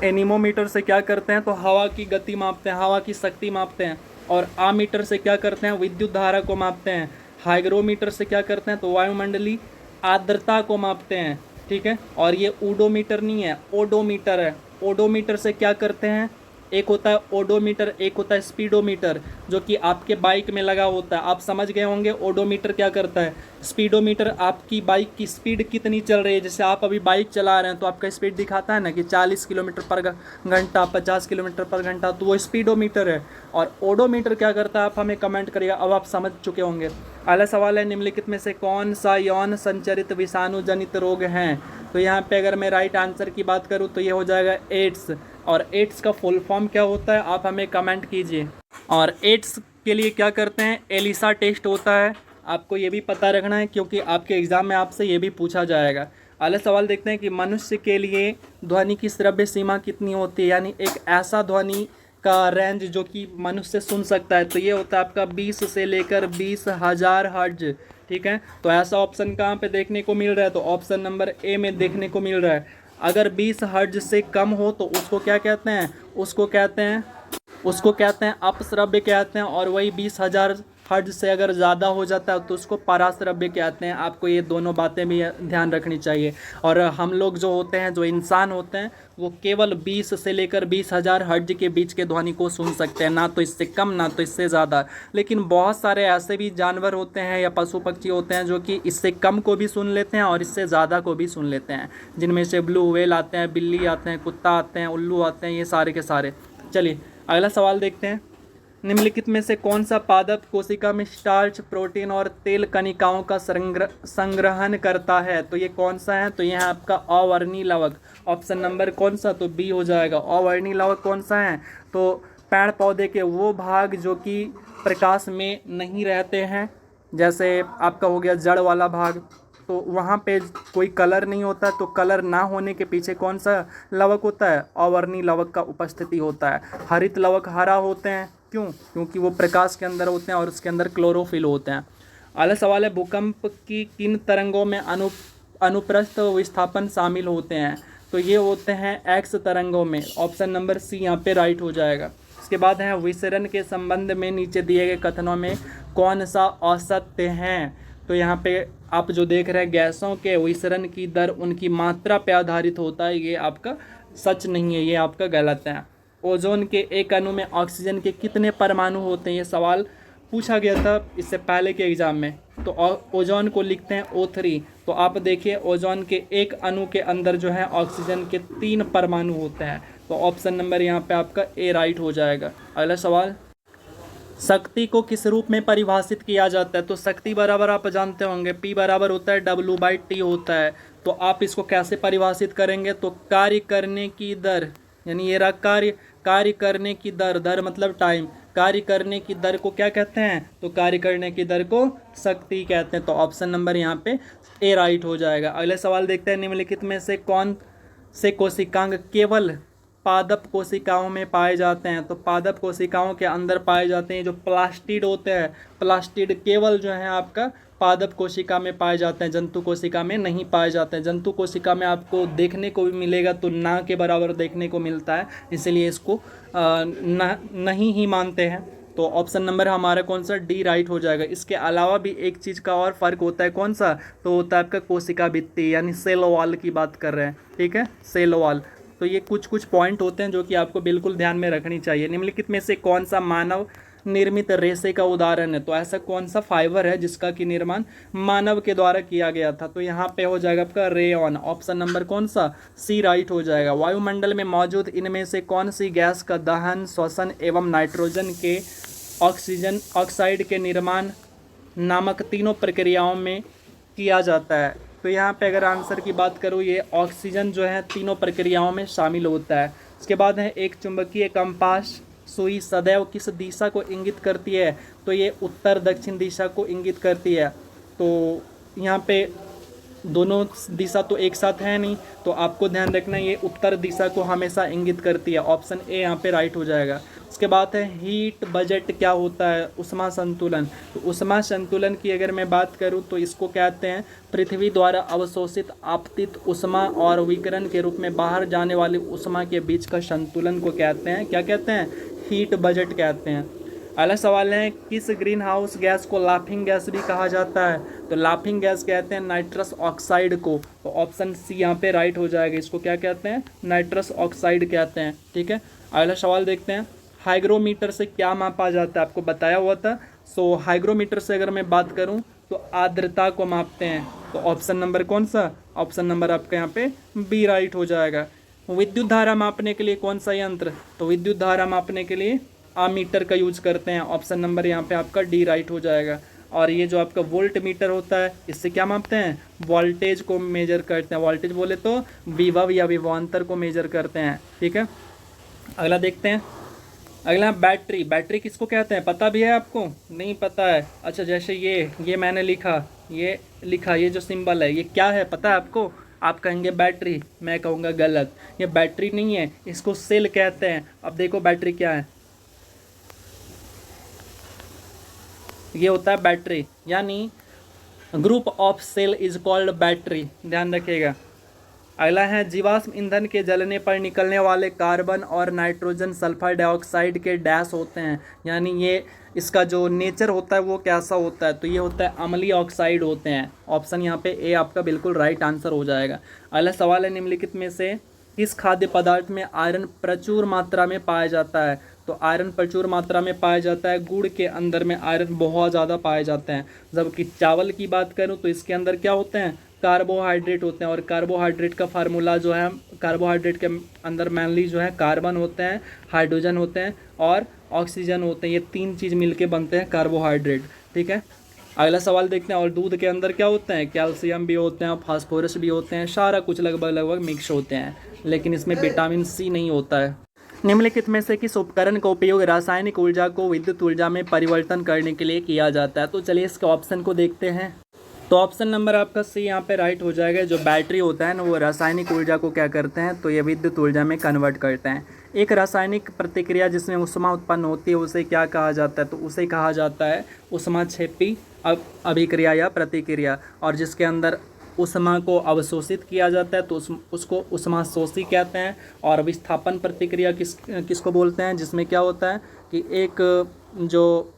एनीमोमीटर से क्या करते हैं, तो हवा की गति मापते हैं, हवा की शक्ति मापते हैं। और आमीटर से क्या करते हैं, विद्युत धारा को मापते हैं। हाइग्रोमीटर से क्या करते हैं, तो वायुमंडलीय आर्द्रता को मापते हैं, ठीक है। और ये ओडोमीटर नहीं है, ओडोमीटर है। ओडोमीटर से क्या करते हैं, एक होता है ओडोमीटर, एक होता है स्पीडोमीटर, जो कि आपके बाइक में लगा होता है। आप समझ गए होंगे ओडोमीटर क्या करता है। स्पीडोमीटर आपकी बाइक की स्पीड कितनी चल रही है, जैसे आप अभी बाइक चला रहे हैं तो आपका स्पीड दिखाता है ना कि 40 किलोमीटर पर घंटा, 50 किलोमीटर पर घंटा, तो वो स्पीडोमीटर है। और ओडोमीटर क्या करता है, आप हमें कमेंट करिएगा, अब आप समझ चुके होंगे। अगला सवाल है, निम्नलिखित में से कौन सा यौन संचरित विषाणु जनित रोग हैं। तो यहाँ पे अगर मैं राइट आंसर की बात करूँ तो ये हो जाएगा एड्स। और एड्स का फुल फॉर्म क्या होता है, आप हमें कमेंट कीजिए। और एड्स के लिए क्या करते हैं, एलिसा टेस्ट होता है, आपको ये भी पता रखना है क्योंकि आपके एग्ज़ाम में आपसे ये भी पूछा जाएगा। अगला सवाल देखते हैं कि मनुष्य के लिए ध्वनि की श्रव्य सीमा कितनी होती है, यानी एक ऐसा ध्वनि का रेंज जो कि मनुष्य सुन सकता है। तो ये होता है आपका 20 से लेकर 20,000 हर्ट्ज। ठीक है, तो ऐसा ऑप्शन कहाँ पे देखने को मिल रहा है? तो ऑप्शन नंबर ए में देखने को मिल रहा है। अगर 20 हर्ट्ज से कम हो तो उसको क्या कहते हैं? उसको कहते हैं अपश्रव्य कहते हैं, और वही 20,000 हर्ट्ज से अगर ज़्यादा हो जाता है तो उसको पराश्रव्य कहते हैं। आपको ये दोनों बातें भी ध्यान रखनी चाहिए। और हम लोग जो होते हैं, जो इंसान होते हैं, वो केवल 20 से लेकर 20,000 हर्ट्ज के बीच के ध्वनि को सुन सकते हैं, ना तो इससे कम ना तो इससे ज़्यादा। लेकिन बहुत सारे ऐसे भी जानवर होते हैं या पशु पक्षी होते हैं जो कि इससे कम को भी सुन लेते हैं और इससे ज़्यादा को भी सुन लेते हैं, जिनमें से ब्लू व्हेल आते हैं, बिल्ली आते हैं, कुत्ता आते हैं, उल्लू आते हैं, ये सारे के सारे। चलिए अगला सवाल देखते हैं। निम्नलिखित में से कौन सा पादप कोशिका में स्टार्च, प्रोटीन और तेल कणिकाओं का संग्रहण करता है? तो ये कौन सा है? तो यह है आपका अवर्णी लवक। ऑप्शन नंबर कौन सा? तो बी हो जाएगा। अवर्णी लवक कौन सा है? तो पेड़ पौधे के वो भाग जो कि प्रकाश में नहीं रहते हैं, जैसे आपका हो गया जड़ वाला भाग, तो वहाँ पे कोई कलर नहीं होता, तो कलर ना होने के पीछे कौन सा लवक होता है? अवर्णी लवक का उपस्थिति होता है। हरित लवक हरा होते हैं, क्यों? क्योंकि वो प्रकाश के अंदर होते हैं और उसके अंदर क्लोरोफिल होते हैं। अगला सवाल है, भूकंप की किन तरंगों में अनुप्रस्थ विस्थापन शामिल होते हैं? तो ये होते हैं एक्स तरंगों में। ऑप्शन नंबर सी यहाँ पे राइट हो जाएगा। इसके बाद है, विसरण के संबंध में नीचे दिए गए कथनों में कौन सा असत्य है? तो यहाँ पे आप जो देख रहे हैं, गैसों के विसरण की दर उनकी मात्रा पे आधारित होता है, ये आपका सच नहीं है, ये आपका गलत है। ओजोन के एक अणु में ऑक्सीजन के कितने परमाणु होते हैं? ये सवाल पूछा गया था इससे पहले के एग्जाम में। तो ओजोन को लिखते हैं O3। तो आप देखिए, ओजोन के एक अणु के अंदर जो है ऑक्सीजन के 3 परमाणु होते हैं। तो ऑप्शन नंबर यहाँ पे आपका ए राइट हो जाएगा। अगला सवाल, शक्ति को किस रूप में परिभाषित किया जाता है? तो शक्ति बराबर आप जानते होंगे, P बराबर होता है W/T होता है। तो आप इसको कैसे परिभाषित करेंगे? तो कार्य करने की दर, यानी ये रहा कार्य करने की दर मतलब टाइम। कार्य करने की दर को क्या कहते हैं? तो कार्य करने की दर को शक्ति कहते हैं। तो ऑप्शन नंबर यहाँ पे ए राइट हो जाएगा। अगले सवाल देखते हैं, निम्नलिखित में से कौन से कोशिकांग केवल पादप कोशिकाओं में पाए जाते हैं? तो पादप कोशिकाओं के अंदर पाए जाते हैं जो प्लास्टिड होते हैं। प्लास्टिड केवल जो है आपका पादप कोशिका में पाए जाते हैं, जंतु कोशिका में नहीं पाए जाते हैं। जंतु कोशिका में आपको देखने को भी मिलेगा तो ना के बराबर देखने को मिलता है, इसलिए इसको नहीं ही मानते हैं। तो ऑप्शन नंबर हमारा कौन सा? डी राइट हो जाएगा। इसके अलावा भी एक चीज़ का और फ़र्क होता है, कौन सा? तो होता है आपका कोशिका भित्ति, यानी सेल वॉल की बात कर रहे हैं। ठीक है, सेल वॉल। तो ये कुछ पॉइंट होते हैं जो कि आपको बिल्कुल ध्यान में रखनी चाहिए। निम्नलिखित में से कौन सा मानव निर्मित रेशे का उदाहरण है? तो ऐसा कौन सा फाइबर है जिसका कि निर्माण मानव के द्वारा किया गया था? तो यहाँ पे हो जाएगा आपका रेयॉन। ऑप्शन नंबर कौन सा? सी राइट हो जाएगा। वायुमंडल में मौजूद इनमें से कौन सी गैस का दहन, श्वसन एवं नाइट्रोजन के ऑक्सीजन ऑक्साइड के निर्माण नामक तीनों प्रक्रियाओं में किया जाता है? तो यहाँ पे अगर आंसर की बात करूँ, ये ऑक्सीजन जो है तीनों प्रक्रियाओं में शामिल होता है। उसके बाद है, एक चुंबकीय कंपास सुई सदैव किस दिशा को इंगित करती है? तो ये उत्तर दक्षिण दिशा को इंगित करती है। तो यहाँ पे दोनों दिशा तो एक साथ है नहीं, तो आपको ध्यान रखना ये उत्तर दिशा को हमेशा इंगित करती है। ऑप्शन ए यहाँ पे राइट हो जाएगा। उसके बाद है, हीट बजट क्या होता है? उष्मा संतुलन। तो उष्मा संतुलन की अगर मैं बात करूं तो इसको कहते हैं पृथ्वी द्वारा अवशोषित आपतित उष्मा और विकिरण के रूप में बाहर जाने वाली उष्मा के बीच का संतुलन को कहते हैं, क्या कहते हैं? हीट बजट कहते हैं। अगला सवाल है, किस ग्रीन हाउस गैस को लाफिंग गैस भी कहा जाता है? तो लाफिंग गैस कहते हैं नाइट्रस ऑक्साइड को। तो ऑप्शन सी यहाँ पे राइट हो जाएगा। इसको क्या कहते हैं? नाइट्रस ऑक्साइड कहते हैं। ठीक है, अगला सवाल देखते हैं, हाइग्रोमीटर से क्या मापा जाता है? आपको बताया हुआ था। सो हाइग्रोमीटर से अगर मैं बात करूं तो आर्द्रता को मापते हैं। तो ऑप्शन नंबर कौन सा? ऑप्शन नंबर आपका यहाँ पे बी राइट हो जाएगा। विद्युत धारा मापने के लिए कौन सा यंत्र? तो विद्युत धारा मापने के लिए अमीटर का यूज करते हैं। ऑप्शन नंबर यहाँ पे आपका डी राइट हो जाएगा। और ये जो आपका वोल्ट मीटर होता है, इससे क्या मापते हैं? वोल्टेज को मेजर करते हैं। वोल्टेज बोले तो विभव या विभवांतर को मेजर करते हैं। ठीक है, अगला देखते हैं, अगला बैटरी। बैटरी किसको कहते हैं पता भी है आपको? नहीं पता है? अच्छा, जैसे ये मैंने लिखा ये जो सिंबल है ये क्या है पता है आपको? आप कहेंगे बैटरी, मैं कहूँगा गलत, ये बैटरी नहीं है, इसको सेल कहते हैं। अब देखो बैटरी क्या है, ये होता है बैटरी, यानी group of cell is called battery, ध्यान रखिएगा। अगला है जीवाश्म ईंधन के जलने पर निकलने वाले कार्बन और नाइट्रोजन सल्फर डाइऑक्साइड के डैश होते हैं, यानी ये इसका जो नेचर होता है वो कैसा होता है, तो ये होता है अम्लीय ऑक्साइड होते हैं। ऑप्शन यहाँ पे ए आपका बिल्कुल राइट आंसर हो जाएगा। अगला सवाल है निम्नलिखित में से किस खाद्य पदार्थ में आयरन प्रचुर मात्रा में पाया जाता है? तो आयरन प्रचुर मात्रा में पाया जाता है गुड़ के अंदर में आयरन बहुत ज़्यादा पाए जाते हैं। जबकि चावल की बात करूँ तो इसके अंदर क्या होते हैं? कार्बोहाइड्रेट होते हैं, और कार्बोहाइड्रेट का फार्मूला जो है, कार्बोहाइड्रेट के अंदर मेनली जो है कार्बन होते हैं, हाइड्रोजन होते हैं और ऑक्सीजन होते हैं, ये तीन चीज़ मिलके बनते हैं कार्बोहाइड्रेट। ठीक है, अगला सवाल देखते हैं। और दूध के अंदर क्या होते हैं? कैल्शियम भी होते हैं, फास्फोरस भी होते हैं, सारा कुछ लगभग मिक्स होते हैं, लेकिन इसमें विटामिन सी नहीं होता है। निम्नलिखित में से किस उपकरण का उपयोग रासायनिक ऊर्जा को विद्युत ऊर्जा में परिवर्तन करने के लिए किया जाता है? तो चलिए इसके ऑप्शन को देखते हैं। तो ऑप्शन नंबर आपका सी यहाँ पे राइट हो जाएगा। जो बैटरी होता है ना वो रासायनिक ऊर्जा को क्या करते हैं? तो ये विद्युत ऊर्जा में कन्वर्ट करते हैं। एक रासायनिक प्रतिक्रिया जिसमें ऊष्मा उत्पन्न होती है उसे क्या कहा जाता है? तो उसे कहा जाता है ऊष्माक्षेपी अभिक्रिया या प्रतिक्रिया। और जिसके अंदर ऊष्मा को अवशोषित किया जाता है तो उसको ऊष्माशोषी कहते हैं। और विस्थापन प्रतिक्रिया किसको बोलते हैं? जिसमें क्या होता है कि एक जो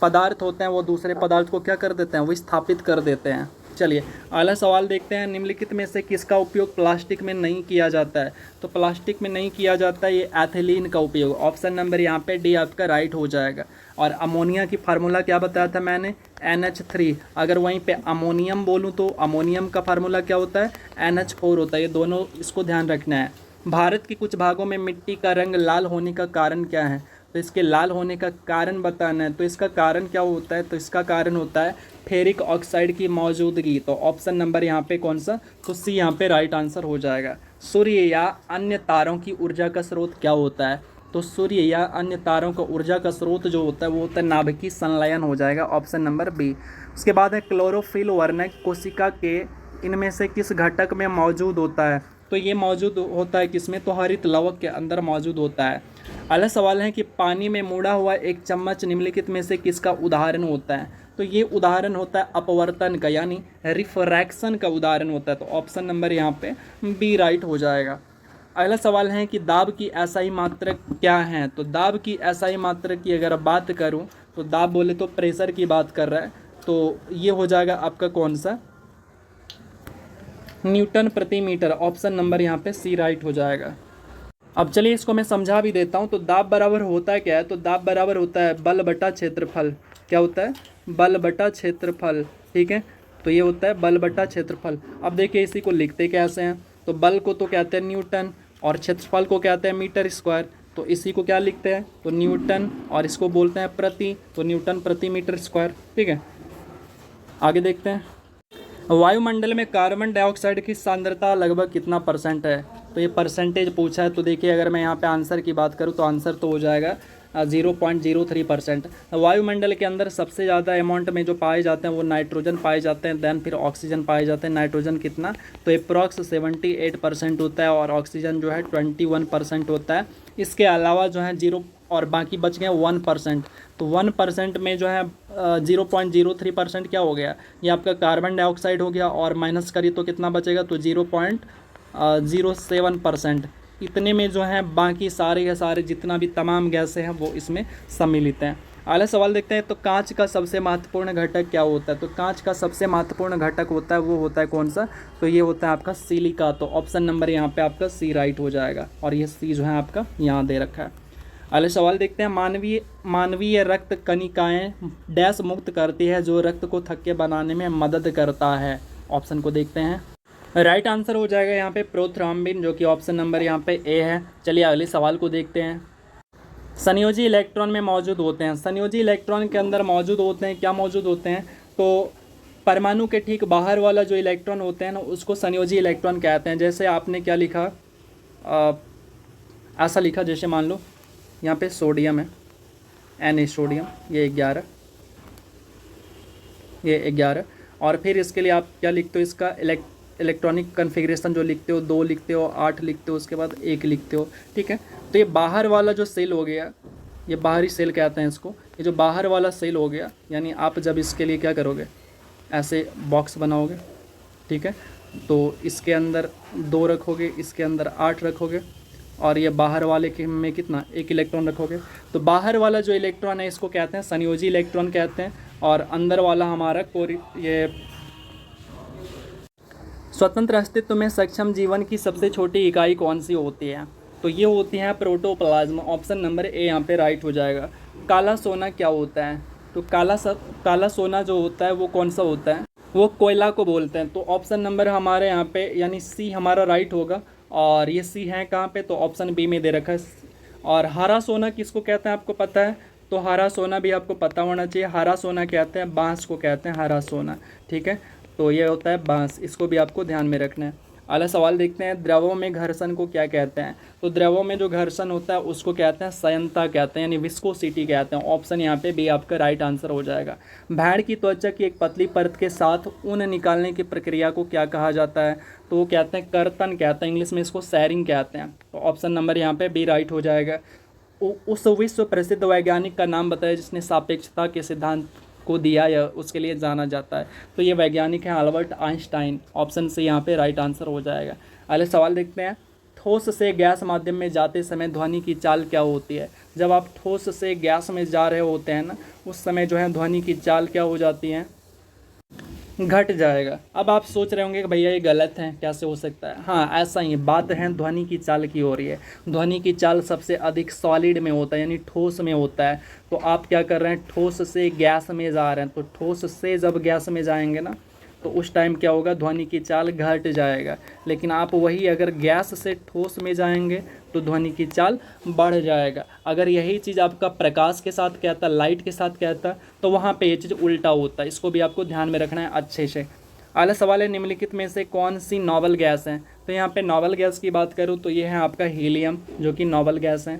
पदार्थ होते हैं वो दूसरे पदार्थ को क्या कर देते हैं? विस्थापित कर देते हैं। चलिए अगला सवाल देखते हैं। निम्नलिखित में से किसका उपयोग प्लास्टिक में नहीं किया जाता है? तो प्लास्टिक में नहीं किया जाता है ये एथिलीन का उपयोग। ऑप्शन नंबर यहाँ पे डी आपका राइट हो जाएगा। और अमोनिया की फार्मूला क्या बताया था मैंने? NH3। अगर वहीं पे अमोनियम बोलूँ तो अमोनियम का फार्मूला क्या होता है? NH4 होता है। ये दोनों इसको ध्यान रखना है। भारत के कुछ भागों में मिट्टी का रंग लाल होने का कारण क्या है? तो इसके लाल होने का कारण बताना है। तो इसका कारण क्या होता है? तो इसका कारण होता है फेरिक ऑक्साइड की मौजूदगी। तो ऑप्शन नंबर यहाँ पे कौन सा? तो सी यहाँ पे राइट आंसर हो जाएगा। सूर्य या अन्य तारों की ऊर्जा का स्रोत क्या होता है? तो सूर्य या अन्य तारों का ऊर्जा का स्रोत जो होता है वो होता है नाभिकीय संलयन, हो जाएगा ऑप्शन नंबर बी। उसके बाद है क्लोरोफिल वर्णक कोशिका के इनमें से किस घटक में मौजूद होता है? तो ये मौजूद होता है किसमें? तो हरित लवक के अंदर मौजूद होता है। अगला सवाल है कि पानी में मुड़ा हुआ एक चम्मच निम्नलिखित में से किसका उदाहरण होता है? तो ये उदाहरण होता है अपवर्तन का, यानी रिफ्रैक्शन का उदाहरण होता है। तो ऑप्शन नंबर यहाँ पे बी राइट हो जाएगा। अगला सवाल है कि दाब की एसआई मात्रक क्या है? तो दाब की एसआई मात्रक की अगर बात करूँ तो दाब बोले तो प्रेशर की बात कर रहा है, तो ये हो जाएगा आपका कौन सा? न्यूटन प्रति मीटर। ऑप्शन नंबर यहाँ पे सी राइट हो जाएगा। अब चलिए इसको मैं समझा भी देता हूँ। तो दाब बराबर होता है क्या है? तो दाब बराबर होता है बल बटा क्षेत्रफल। क्या होता है? बल बटा क्षेत्रफल। ठीक है, तो ये होता है बल बटा क्षेत्रफल। अब देखिए इसी को लिखते कैसे हैं? तो बल को तो कहते हैं न्यूटन और क्षेत्रफल को कहते हैं मीटर स्क्वायर। तो इसी को क्या लिखते हैं? तो न्यूटन, और इसको बोलते हैं प्रति, तो न्यूटन प्रति मीटर स्क्वायर। ठीक है, आगे देखते हैं। वायुमंडल में कार्बन डाइऑक्साइड की सांद्रता लगभग कितना % है? तो ये परसेंटेज पूछा है। तो देखिए अगर मैं यहाँ पे आंसर की बात करूँ तो आंसर तो हो जाएगा 0.03%। वायुमंडल के अंदर सबसे ज़्यादा अमाउंट में जो पाए जाते हैं वो नाइट्रोजन पाए जाते हैं, देन फिर ऑक्सीजन पाए जाते हैं। नाइट्रोजन कितना? तो अप्रॉक्स 78% होता है और ऑक्सीजन जो है 21% होता है। इसके अलावा जो है 0 और बाकी बच गए 1%। तो 1% में जो है 0.03% क्या हो गया? ये आपका कार्बन डाइऑक्साइड हो गया, और माइनस करिए तो कितना बचेगा? तो 0.07%। इतने में जो है बाकी सारे के सारे जितना भी तमाम गैसें हैं वो इसमें सम्मिलित हैं। अगला सवाल देखते हैं। तो कांच का सबसे महत्वपूर्ण घटक क्या होता है? तो कांच का सबसे महत्वपूर्ण घटक होता है वो होता है कौन सा? तो ये होता है आपका सिलिका। तो ऑप्शन नंबर यहाँ पे आपका सी राइट हो जाएगा, और ये सी जो है आपका यहाँ दे रखा है। अगले सवाल देखते हैं। मानवीय रक्त कणिकाएँ डैश मुक्त करती है जो रक्त को थक्के बनाने में मदद करता है? ऑप्शन को देखते हैं। राइट आंसर हो जाएगा यहाँ पे प्रोथ्रोम्बिन, जो कि ऑप्शन नंबर यहाँ पे ए है। चलिए अगले सवाल को देखते हैं। संयोजी इलेक्ट्रॉन में मौजूद होते हैं। संयोजी इलेक्ट्रॉन के अंदर मौजूद होते हैं, क्या मौजूद होते हैं? तो परमाणु के ठीक बाहर वाला जो इलेक्ट्रॉन होते हैं ना उसको संयोजी इलेक्ट्रॉन कहते हैं। जैसे आपने क्या लिखा, ऐसा लिखा, जैसे मान लो यहाँ पे सोडियम है, Na सोडियम, ये 11, ये 11। और फिर इसके लिए आप क्या लिखते हो, इसका इलेक्ट्रॉनिक कन्फिग्रेशन जो लिखते हो, 2 लिखते हो, 8 लिखते हो, उसके बाद 1 लिखते हो, ठीक है। तो ये बाहर वाला जो सेल हो गया, ये बाहरी सेल कहते हैं इसको, ये जो बाहर वाला सेल हो गया, यानी आप जब इसके लिए क्या करोगे, ऐसे बॉक्स बनाओगे, ठीक है। तो इसके अंदर 2 रखोगे, इसके अंदर 8 रखोगे, और ये बाहर वाले के में कितना, 1 इलेक्ट्रॉन रखोगे। तो बाहर वाला जो इलेक्ट्रॉन है इसको कहते हैं संयोजी इलेक्ट्रॉन कहते हैं, और अंदर वाला हमारा ये स्वतंत्र अस्तित्व में सक्षम जीवन की सबसे छोटी इकाई कौन सी होती है? तो ये होती है प्रोटोप्लाज्म। ऑप्शन नंबर ए यहाँ पे राइट हो जाएगा। काला सोना क्या होता है? तो काला सोना जो होता है वो कौन सा होता है? वो कोयला को बोलते हैं। तो ऑप्शन नंबर हमारे यहाँ पे यानी सी हमारा राइट होगा। और ये सी है कहाँ पे? तो ऑप्शन बी में दे रखा है। और हरा सोना किसको कहते हैं आपको पता है? तो हरा सोना भी आपको पता होना चाहिए। हरा सोना कहते हैं, बांस को कहते हैं हरा सोना, ठीक है। तो ये होता है बांस, इसको भी आपको ध्यान में रखना है। अगला सवाल देखते हैं, द्रवों में घर्षण को क्या कहते हैं? तो द्रवों में जो घर्षण होता है उसको कहते हैं संयंता कहते हैं, यानी विस्कोसिटी कहते हैं। ऑप्शन यहाँ पे बी आपका राइट आंसर हो जाएगा। भेड़ की त्वचा की एक पतली परत के साथ ऊन निकालने की प्रक्रिया को क्या कहा जाता है? तो वो कहते हैं कर्तन कहते हैं, इंग्लिश में इसको सैरिंग कहते हैं। तो ऑप्शन नंबर यहाँ पे बी राइट हो जाएगा। उस विश्व प्रसिद्ध वैज्ञानिक का नाम बताया जिसने सापेक्षता के सिद्धांत को दिया या उसके लिए जाना जाता है? तो ये वैज्ञानिक है अल्बर्ट आइंस्टाइन। ऑप्शन से यहाँ पे राइट आंसर हो जाएगा। अगले सवाल देखते हैं, ठोस से गैस माध्यम में जाते समय ध्वनि की चाल क्या होती है? जब आप ठोस से गैस में जा रहे होते हैं ना, उस समय जो है ध्वनि की चाल क्या हो जाती है? घट जाएगा। अब आप सोच रहे होंगे कि भैया ये गलत है, कैसे हो सकता है? हाँ, ऐसा ही बात है, ध्वनि की चाल की हो रही है। ध्वनि की चाल सबसे अधिक सॉलिड में होता है, यानी ठोस में होता है। तो आप क्या कर रहे हैं, ठोस से गैस में जा रहे हैं, तो ठोस से जब गैस में जाएंगे ना, तो उस टाइम क्या होगा, ध्वनि की चाल घट जाएगा। लेकिन आप वही अगर गैस से ठोस में जाएंगे तो ध्वनि की चाल बढ़ जाएगा। अगर यही चीज़ आपका प्रकाश के साथ कहता, लाइट के साथ कहता, तो वहाँ पे ये चीज़ उल्टा होता है। इसको भी आपको ध्यान में रखना है अच्छे से। अगला सवाल है, निम्नलिखित में से कौन सी नोबल गैस है? तो यहाँ पे नोबल गैस की बात करूँ तो ये है आपका हीलियम, जो कि नोबल गैस है।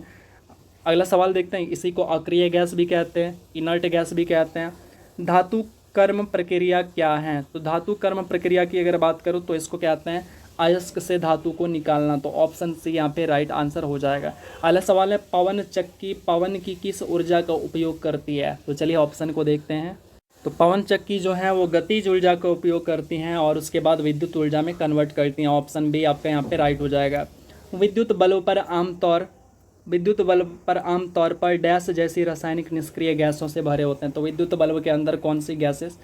अगला सवाल देखते हैं, इसी को अक्रिय गैस भी कहते हैं, इनर्ट गैस भी कहते हैं। धातु कर्म प्रक्रिया क्या है? तो धातु कर्म प्रक्रिया की अगर बात करूँ तो इसको कहते हैं अयस्क से धातु को निकालना। तो ऑप्शन सी यहाँ पे राइट आंसर हो जाएगा। अगला सवाल है, पवन चक्की पवन की किस ऊर्जा का उपयोग करती है? तो चलिए ऑप्शन को देखते हैं। तो पवन चक्की जो है वो गतिज ऊर्जा का उपयोग करती हैं और उसके बाद विद्युत ऊर्जा में कन्वर्ट करती हैं। ऑप्शन बी आपका यहाँ पे राइट हो जाएगा। विद्युत बल्ब पर आमतौर पर डैश जैसी रासायनिक निष्क्रिय गैसों से भरे होते हैं। तो विद्युत बल्ब के अंदर कौन सी गैसेस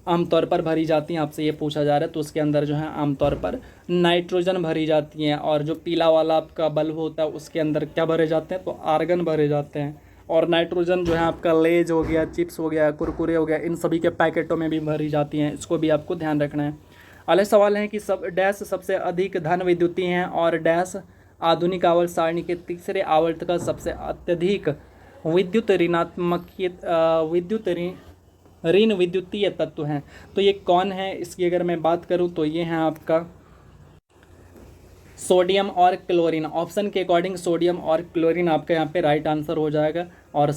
आमतौर पर भरी जाती हैं, आपसे ये पूछा जा रहा है। तो उसके अंदर जो है आमतौर पर नाइट्रोजन भरी जाती हैं। और जो पीला वाला आपका बल्ब होता है उसके अंदर क्या भरे जाते हैं? तो आर्गन भरे जाते हैं। और नाइट्रोजन जो है आपका लेज हो गया, चिप्स हो गया, कुरकुरे हो गया, इन सभी के पैकेटों में भी भरी जाती हैं। इसको भी आपको ध्यान रखना है। अगले सवाल है कि सब डैश सबसे अधिक धन विद्युतीय हैं और डैश आधुनिक आवर्त सारणी के तीसरे आवर्त का सबसे अत्यधिक विद्युत ऋण विद्युतीय तत्व हैं। तो ये कौन है? इसकी अगर मैं बात करूँ तो ये है आपका सोडियम और क्लोरीन। ऑप्शन के अकॉर्डिंग सोडियम और क्लोरीन आपका यहाँ पे राइट आंसर हो जाएगा। और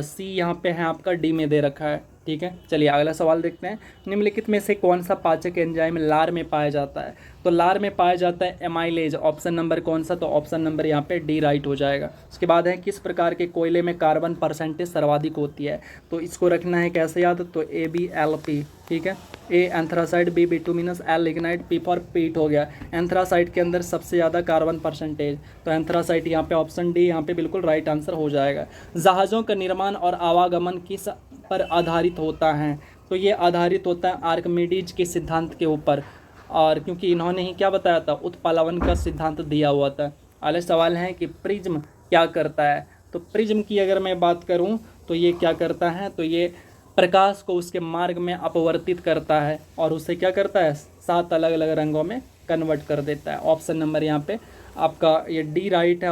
सी यहाँ पे है आपका डी में दे रखा है, ठीक है। चलिए अगला सवाल देखते हैं, निम्नलिखित में से कौन सा पाचक एंजाइम लार में पाया जाता है? तो लार में पाया जाता है एमाइलेज। ऑप्शन नंबर कौन सा? तो ऑप्शन नंबर यहाँ पे डी राइट हो जाएगा। उसके बाद है, किस प्रकार के कोयले में कार्बन परसेंटेज सर्वाधिक होती है? तो इसको रखना है कैसे याद? तो AbLp, ठीक है। A anthracite, B bituminous, L lignite, P for peat हो गया। एंथ्रासाइड के अंदर सबसे ज़्यादा कार्बन परसेंटेज, तो एंथ्रासाइड यहाँ पे ऑप्शन डी यहाँ पे बिल्कुल राइट आंसर हो जाएगा। जहाज़ों का निर्माण और आवागमन किस पर आधारित होता है? तो ये आधारित होता है आर्किमिडीज के सिद्धांत के ऊपर। और क्योंकि इन्होंने ही क्या बताया था, उत्प्लावन का सिद्धांत दिया हुआ था। अगला सवाल है कि प्रिज्म क्या करता है? तो प्रिज्म की अगर मैं बात करूं तो ये क्या करता है? तो ये प्रकाश को उसके मार्ग में अपवर्तित करता है और उसे क्या करता है, 7 अलग अलग रंगों में कन्वर्ट कर देता है। ऑप्शन नंबर यहाँ पे आपका ये डी राइट है।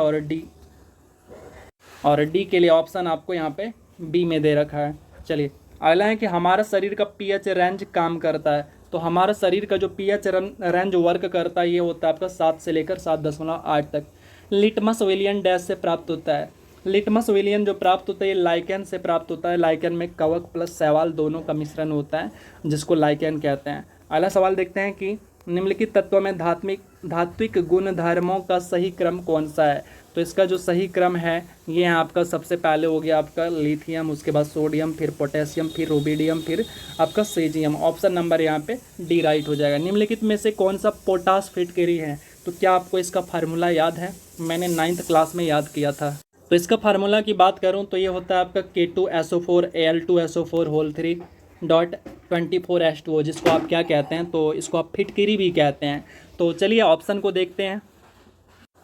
और डी के लिए ऑप्शन आपको यहाँ पे बी में दे रखा है। चलिए अगला है कि हमारा शरीर का पीएच रेंज काम करता है। तो हमारा शरीर का जो पीएच रेंज वर्क करता है ये होता है आपका 7 से लेकर 7.8 तक। लिटमस विलियन डैश से प्राप्त होता है। लिटमस विलियन जो प्राप्त होता है ये लाइकेन से प्राप्त होता है। लाइकेन में कवक प्लस शैवाल दोनों का मिश्रण होता है जिसको लाइकेन कहते हैं। अगला सवाल देखते हैं कि निम्नलिखित तत्वों में धात्विक गुण धर्मों का सही क्रम कौन सा है। तो इसका जो सही क्रम है ये है आपका, सबसे पहले हो गया आपका लिथियम, उसके बाद सोडियम, फिर पोटेशियम, फिर रुबिडियम, फिर आपका सेजियम। ऑप्शन नंबर यहाँ पे डी राइट हो जाएगा। निम्नलिखित में से कौन सा पोटास फिटकरी है। तो क्या आपको इसका फार्मूला याद है? मैंने 9th क्लास में याद किया था। तो इसका फार्मूला की बात करूँ तो ये होता है आपका K2SO4Al2SO4 होल 3 डॉट 24H2O, जिसको आप क्या कहते हैं, तो इसको आप फिटकरी भी कहते हैं। तो चलिए ऑप्शन को देखते हैं।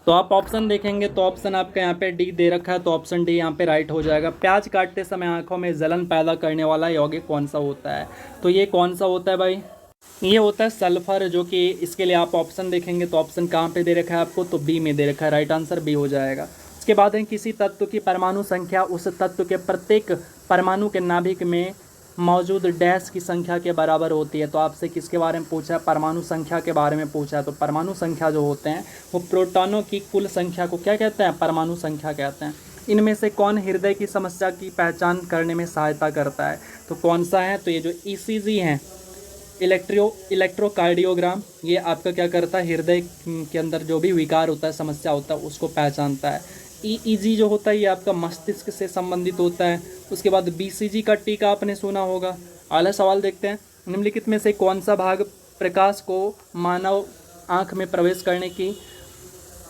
तो आप ऑप्शन देखेंगे तो ऑप्शन आपका यहाँ पे डी दे रखा है, तो ऑप्शन डी यहाँ पे राइट हो जाएगा। प्याज काटते समय आंखों में जलन पैदा करने वाला यौगिक कौन सा होता है। तो ये कौन सा होता है भाई? ये होता है सल्फर, जो कि इसके लिए आप ऑप्शन देखेंगे तो ऑप्शन कहाँ पे दे रखा है आपको, तो बी में दे रखा है। राइट आंसर बी हो जाएगा। उसके बाद है किसी तत्व की परमाणु संख्या उस तत्व के प्रत्येक परमाणु के नाभिक में मौजूद डैश की संख्या के बराबर होती है। तो आपसे किसके बारे में पूछा है? परमाणु संख्या के बारे में पूछा है। तो परमाणु संख्या जो होते हैं वो प्रोटॉनों की कुल संख्या को क्या कहते हैं? परमाणु संख्या कहते हैं। इनमें से कौन हृदय की समस्या की पहचान करने में सहायता करता है। तो कौन सा है? तो ये जो ECG है, इलेक्ट्रोकार्डियोग्राम, ये आपका क्या करता है? हृदय के अंदर जो भी विकार होता है, समस्या होता है, उसको पहचानता है। EEG जो होता है ये आपका मस्तिष्क से संबंधित होता है। उसके बाद BCG का टीका आपने सुना होगा। अगला सवाल देखते हैं। निम्नलिखित में से कौन सा भाग प्रकाश को मानव आँख में प्रवेश करने की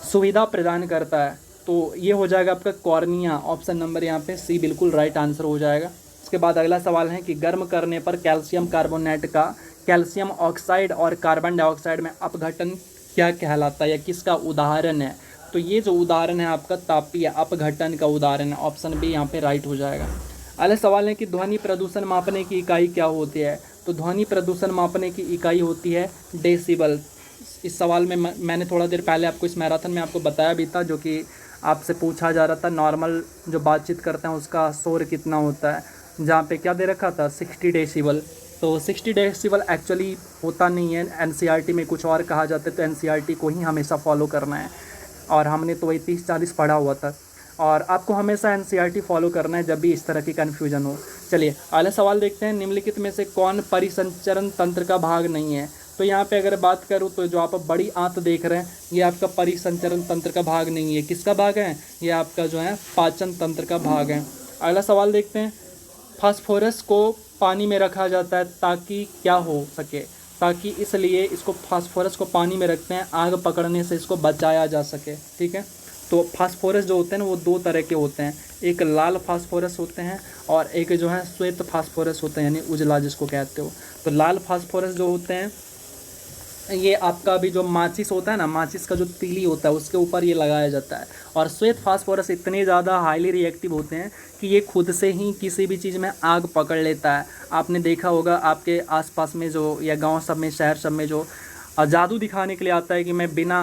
सुविधा प्रदान करता है। तो ये हो जाएगा आपका कॉर्निया। ऑप्शन नंबर यहाँ पे सी बिल्कुल राइट आंसर हो जाएगा। उसके बाद अगला सवाल है कि गर्म करने पर कैल्शियम कार्बोनेट का कैल्शियम ऑक्साइड और कार्बन डाइऑक्साइड में अपघटन क्या कहलाता है या किसका उदाहरण है। तो ये जो उदाहरण है आपका तापीय अपघटन का उदाहरण है। ऑप्शन बी यहाँ पे राइट हो जाएगा। अगला सवाल है कि ध्वनि प्रदूषण मापने की इकाई क्या होती है। तो ध्वनि प्रदूषण मापने की इकाई होती है डेसिबल। इस सवाल में मैंने थोड़ा देर पहले आपको इस मैराथन में आपको बताया भी था, जो कि आपसे पूछा जा रहा था नॉर्मल जो बातचीत करते हैं उसका शोर कितना होता है, जहाँ पे क्या दे रखा था 60 डेसिबल। तो 60 डेसिबल एक्चुअली होता नहीं है, NCERT में कुछ और कहा जाता है। तो NCERT को ही हमेशा फॉलो करना है, और हमने तो वही 30-40 पढ़ा हुआ था, और आपको हमेशा NCERT फॉलो करना है जब भी इस तरह की कन्फ्यूजन हो। चलिए अगला सवाल देखते हैं। निम्नलिखित में से कौन परिसंचरण तंत्र का भाग नहीं है। तो यहाँ पे अगर बात करूँ तो जो आप बड़ी आंत देख रहे हैं ये आपका परिसंचरण तंत्र का भाग नहीं है। किसका भाग है? ये आपका जो है पाचन तंत्र का भाग है। अगला सवाल देखते हैं। फास्फोरस को पानी में रखा जाता है ताकि क्या हो सके। ताकि इसलिए इसको फास्फोरस को पानी में रखते हैं आग पकड़ने से इसको बचाया जा सके। ठीक है, तो फास्फोरस जो होते हैं ना वो दो तरह के होते हैं, एक लाल फास्फोरस होते हैं और एक जो है श्वेत फास्फोरस होते हैं, यानी उजला जिसको कहते हो। तो लाल फास्फोरस जो होते हैं ये आपका भी जो माचिस होता है ना, माचिस का जो तीली होता है उसके ऊपर ये लगाया जाता है। और श्वेत फास्फोरस इतने ज़्यादा हाईली रिएक्टिव होते हैं कि ये खुद से ही किसी भी चीज़ में आग पकड़ लेता है। आपने देखा होगा आपके आसपास में जो या गांव सब में शहर सब में जो जादू दिखाने के लिए आता है कि मैं बिना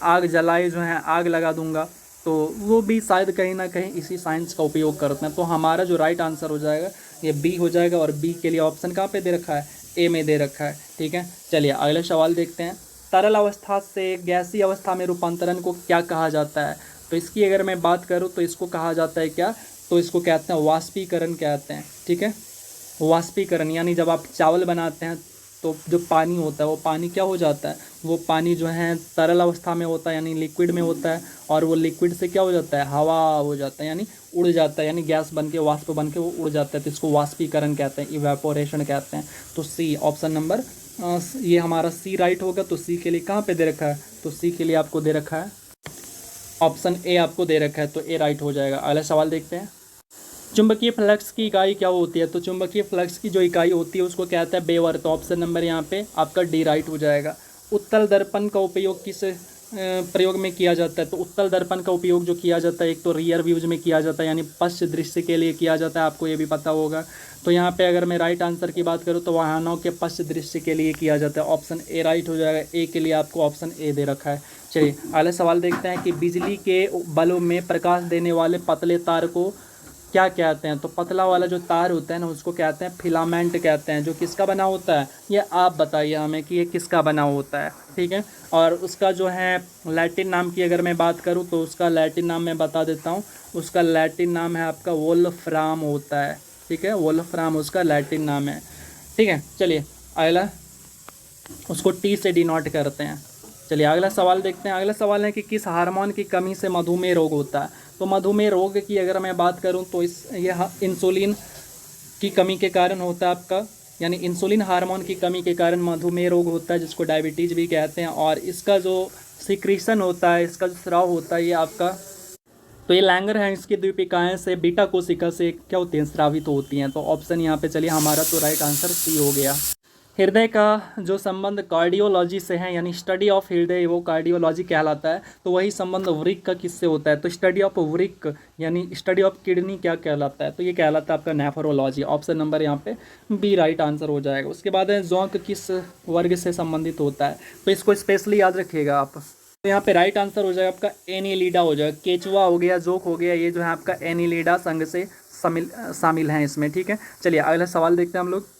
आग जलाए जो है आग लगा दूंगा, तो वो भी शायद कहीं ना कहीं इसी साइंस का उपयोग करते हैं। तो हमारा जो राइट आंसर हो जाएगा ये बी हो जाएगा, और बी के लिए ऑप्शन कहाँ पे दे रखा है? ए में दे रखा है। ठीक है, चलिए अगले सवाल देखते हैं। तरल अवस्था से गैसीय अवस्था में रूपांतरण को क्या कहा जाता है। तो इसकी अगर मैं बात करूँ तो इसको कहा जाता है क्या, तो इसको कहते हैं वाष्पीकरण कहते हैं। ठीक है, वाष्पीकरण यानी जब आप चावल बनाते हैं तो जो पानी होता है वो पानी क्या हो जाता है, वो पानी जो है तरल अवस्था में होता है यानी लिक्विड में होता है, और वो लिक्विड से क्या हो जाता है, हवा हो जाता है यानी उड़ जाता है, यानी गैस बन के वाष्प बन के वो उड़ जाता है। तो इसको वाष्पीकरण कहते हैं, इवेपोरेशन कहते हैं। तो सी ऑप्शन नंबर ये हमारा सी राइट होगा। तो सी के लिए कहाँ पे दे रखा है, तो सी के लिए आपको दे रखा है ऑप्शन ए आपको दे रखा है, तो ए राइट हो जाएगा। अगला सवाल देखते हैं। चुंबकीय फ्लक्स की इकाई क्या होती है। तो चुंबकीय फ्लक्स की जो इकाई होती है उसको कहता है बेवर। तो ऑप्शन नंबर यहाँ पे आपका डी राइट हो जाएगा। उत्तल दर्पण का उपयोग किस प्रयोग में किया जाता है। तो उत्तल दर्पण का उपयोग जो किया जाता है एक तो रियर व्यूज में किया जाता है यानी पश्च दृश्य के लिए किया जाता है, आपको ये भी पता होगा। तो यहाँ पे अगर मैं राइट आंसर की बात करूँ तो वाहनों के पश्च दृश्य के लिए किया जाता है। ऑप्शन ए राइट हो जाएगा। ए के लिए आपको ऑप्शन ए दे रखा है। चलिए अगले सवाल देखते हैं कि बिजली के बल्ब में प्रकाश देने वाले पतले तार को क्या कहते हैं? तो पतला वाला जो तार होता है ना उसको कहते हैं फिलामेंट कहते हैं, जो किसका बना होता है? ये आप बताइए हमें कि ये किसका बना होता है, ठीक है। और उसका जो है लैटिन नाम की अगर मैं बात करूँ तो उसका लैटिन नाम मैं बता देता हूँ। उसका लैटिन नाम है आपका वोल्फ्राम होता है, ठीक है। वोल्फ्राम उसका लैटिन नाम है, ठीक है। चलिए अगला, उसको टी से डिनोट करते हैं। चलिए अगला सवाल देखते हैं। अगला सवाल है कि किस हार्मोन की कमी से मधुमेह रोग होता है? तो मधुमेह रोग की अगर मैं बात करूं तो इंसुलिन की कमी के कारण होता है आपका, यानी इंसुलिन हार्मोन की कमी के कारण मधुमेह रोग होता है, जिसको डायबिटीज़ भी कहते हैं। और इसका जो सिक्रीशन होता है, इसका जो स्राव होता है ये आपका, तो ये लैंगर है, इसकी द्वीपिकाएँ से बीटा कोशिका से क्या होती हैं? स्रावित होती हैं। तो ऑप्शन यहाँ पे चलिए हमारा तो राइट आंसर सी हो गया। हृदय का जो संबंध कार्डियोलॉजी से है, यानी स्टडी ऑफ हृदय, वो कार्डियोलॉजी कहलाता है। तो वही संबंध वृक्क का किससे होता है? तो स्टडी ऑफ वृक्क यानी स्टडी ऑफ किडनी क्या कहलाता है? तो ये कहलाता है आपका नेफ्रोलॉजी। ऑप्शन नंबर यहाँ पे बी राइट आंसर हो जाएगा। उसके बाद है जोंक किस वर्ग से संबंधित होता है? तो इसको स्पेशली याद रखिएगा आप। तो यहाँ पे राइट आंसर हो जाएगा आपका एनिलिडा हो जाएगा। केचुआ हो गया, जोक हो गया, ये जो है आपका एनिलिडा संघ से शामिल हैं इसमें, ठीक है। चलिए अगला सवाल देखते हैं हम लोग।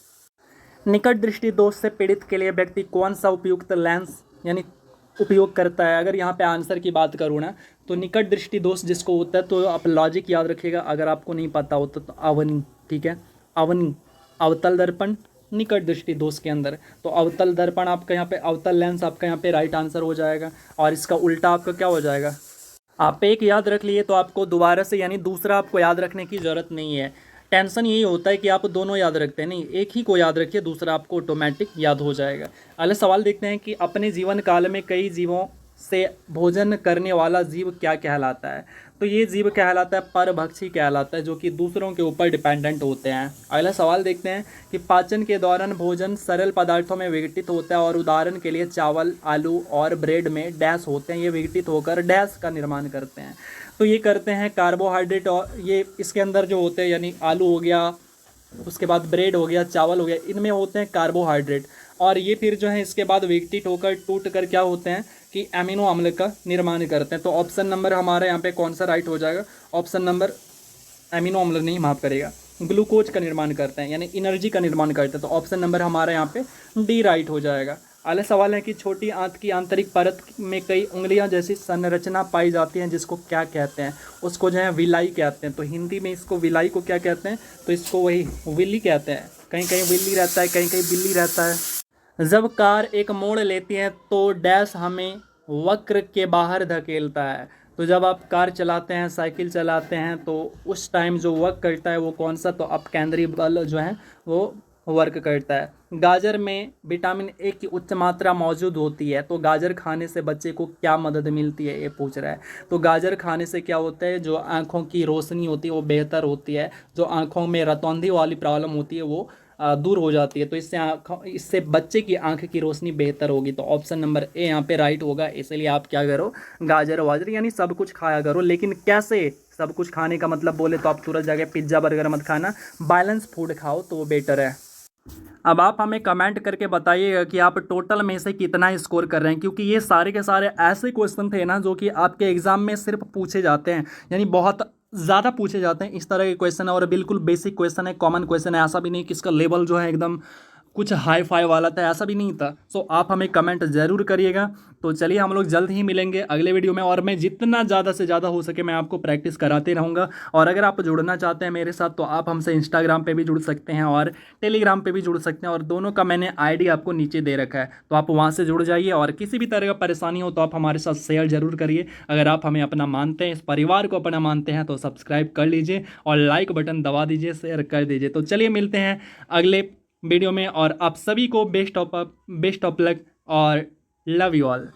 निकट दृष्टि दोष से पीड़ित के लिए व्यक्ति कौन सा उपयुक्त लेंस यानी उपयोग करता है? अगर यहाँ पे आंसर की बात करूँ ना, तो निकट दृष्टि दोष जिसको होता है, तो आप लॉजिक याद रखिएगा। अगर आपको नहीं पता होता तो अवनी, ठीक है, अवनी, अवतल दर्पण निकट दृष्टि दोष के अंदर। तो अवतल दर्पण आपका यहाँ पे, अवतल लेंस आपका यहाँ पे राइट आंसर हो जाएगा। और इसका उल्टा आपका क्या हो जाएगा? आप एक याद रख लिए तो आपको दोबारा से यानी दूसरा आपको याद रखने की ज़रूरत नहीं है। टेंशन यही होता है कि आप दोनों याद रखते हैं, नहीं एक ही को याद रखिए, दूसरा आपको ऑटोमेटिक याद हो जाएगा। अगला सवाल देखते हैं कि अपने जीवन काल में कई जीवों से भोजन करने वाला जीव क्या कहलाता है? तो ये जीव कहलाता है परभक्षी कहलाता है, जो कि दूसरों के ऊपर डिपेंडेंट होते हैं। अगला सवाल देखते हैं कि पाचन के दौरान भोजन सरल पदार्थों में विघटित होता है, और उदाहरण के लिए चावल, आलू और ब्रेड में डैश होते हैं, ये विघटित होकर डैश का निर्माण करते हैं। तो ये करते हैं कार्बोहाइड्रेट, और ये इसके अंदर जो होते हैं यानी आलू हो गया, उसके बाद ब्रेड हो गया, चावल हो गया, इनमें होते हैं कार्बोहाइड्रेट। और ये फिर जो है इसके बाद विघटित होकर टूट कर क्या होते हैं कि एमिनो अम्ल का निर्माण करते हैं। तो ऑप्शन नंबर हमारा यहाँ पे कौन सा राइट हो जाएगा? ऑप्शन नंबर एमिनो अम्ल नहीं, माफ करेगा, ग्लूकोज का निर्माण करते हैं, यानी एनर्जी का निर्माण करते हैं। तो ऑप्शन नंबर हमारा यहाँ पे डी राइट हो जाएगा। अगला सवाल है कि छोटी आंत की आंतरिक परत में कई उंगलियां जैसी संरचना पाई जाती हैं, जिसको क्या कहते हैं? उसको जो है विलाई कहते हैं। तो हिंदी में इसको विलाई को क्या कहते हैं? तो इसको वही विल्ली कहते हैं। कहीं कहीं विल्ली रहता है, कहीं कहीं बिल्ली रहता है। जब कार एक मोड़ लेती है तो डैश हमें वक्र के बाहर धकेलता है। तो जब आप कार चलाते हैं, साइकिल चलाते हैं, तो उस टाइम जो वर्क करता है वो कौन सा? तो अपकेंद्री बल जो है वो वर्क करता है। गाजर में विटामिन ए की उच्च मात्रा मौजूद होती है, तो गाजर खाने से बच्चे को क्या मदद मिलती है, ये पूछ रहा है। तो गाजर खाने से क्या होता है? जो आँखों की रोशनी होती है वो बेहतर होती है, जो आँखों में रतौंधी वाली प्रॉब्लम होती है वो दूर हो जाती है। तो इससे बच्चे की आंख की रोशनी बेहतर होगी। तो ऑप्शन नंबर ए यहाँ पे राइट होगा। इसलिए आप क्या करो, गाजर वाजर यानी सब कुछ खाया करो। लेकिन कैसे सब कुछ खाने का मतलब बोले तो आप तुरंत जाके पिज्ज़ा बर्गर मत खाना, बैलेंस फूड खाओ तो वो बेटर है। अब आप हमें कमेंट करके बताइएगा कि आप टोटल में से कितना स्कोर कर रहे हैं, क्योंकि ये सारे के सारे ऐसे क्वेश्चन थे ना जो कि आपके एग्जाम में सिर्फ पूछे जाते हैं, यानी बहुत ज़्यादा पूछे जाते हैं इस तरह के क्वेश्चन है। और बिल्कुल बेसिक क्वेश्चन है, कॉमन क्वेश्चन है, ऐसा भी नहीं कि इसका लेवल जो है एकदम कुछ हाई फाई वाला था, ऐसा भी नहीं था। सो आप हमें कमेंट ज़रूर करिएगा। तो चलिए हम लोग जल्द ही मिलेंगे अगले वीडियो में, और मैं जितना ज़्यादा से ज़्यादा हो सके मैं आपको प्रैक्टिस कराते रहूँगा। और अगर आप जुड़ना चाहते हैं मेरे साथ तो आप हमसे इंस्टाग्राम पे भी जुड़ सकते हैं और टेलीग्राम पे भी जुड़ सकते हैं, और दोनों का मैंने आईडी आपको नीचे दे रखा है, तो आप वहाँ से जुड़ जाइए। और किसी भी तरह का परेशानी हो तो आप हमारे साथ शेयर जरूर करिए। अगर आप हमें अपना मानते हैं, इस परिवार को अपना मानते हैं, तो सब्सक्राइब कर लीजिए और लाइक बटन दबा दीजिए, शेयर कर दीजिए। तो चलिए मिलते हैं अगले वीडियो में, और आप सभी को बेस्ट ऑफ लक और लव यू ऑल।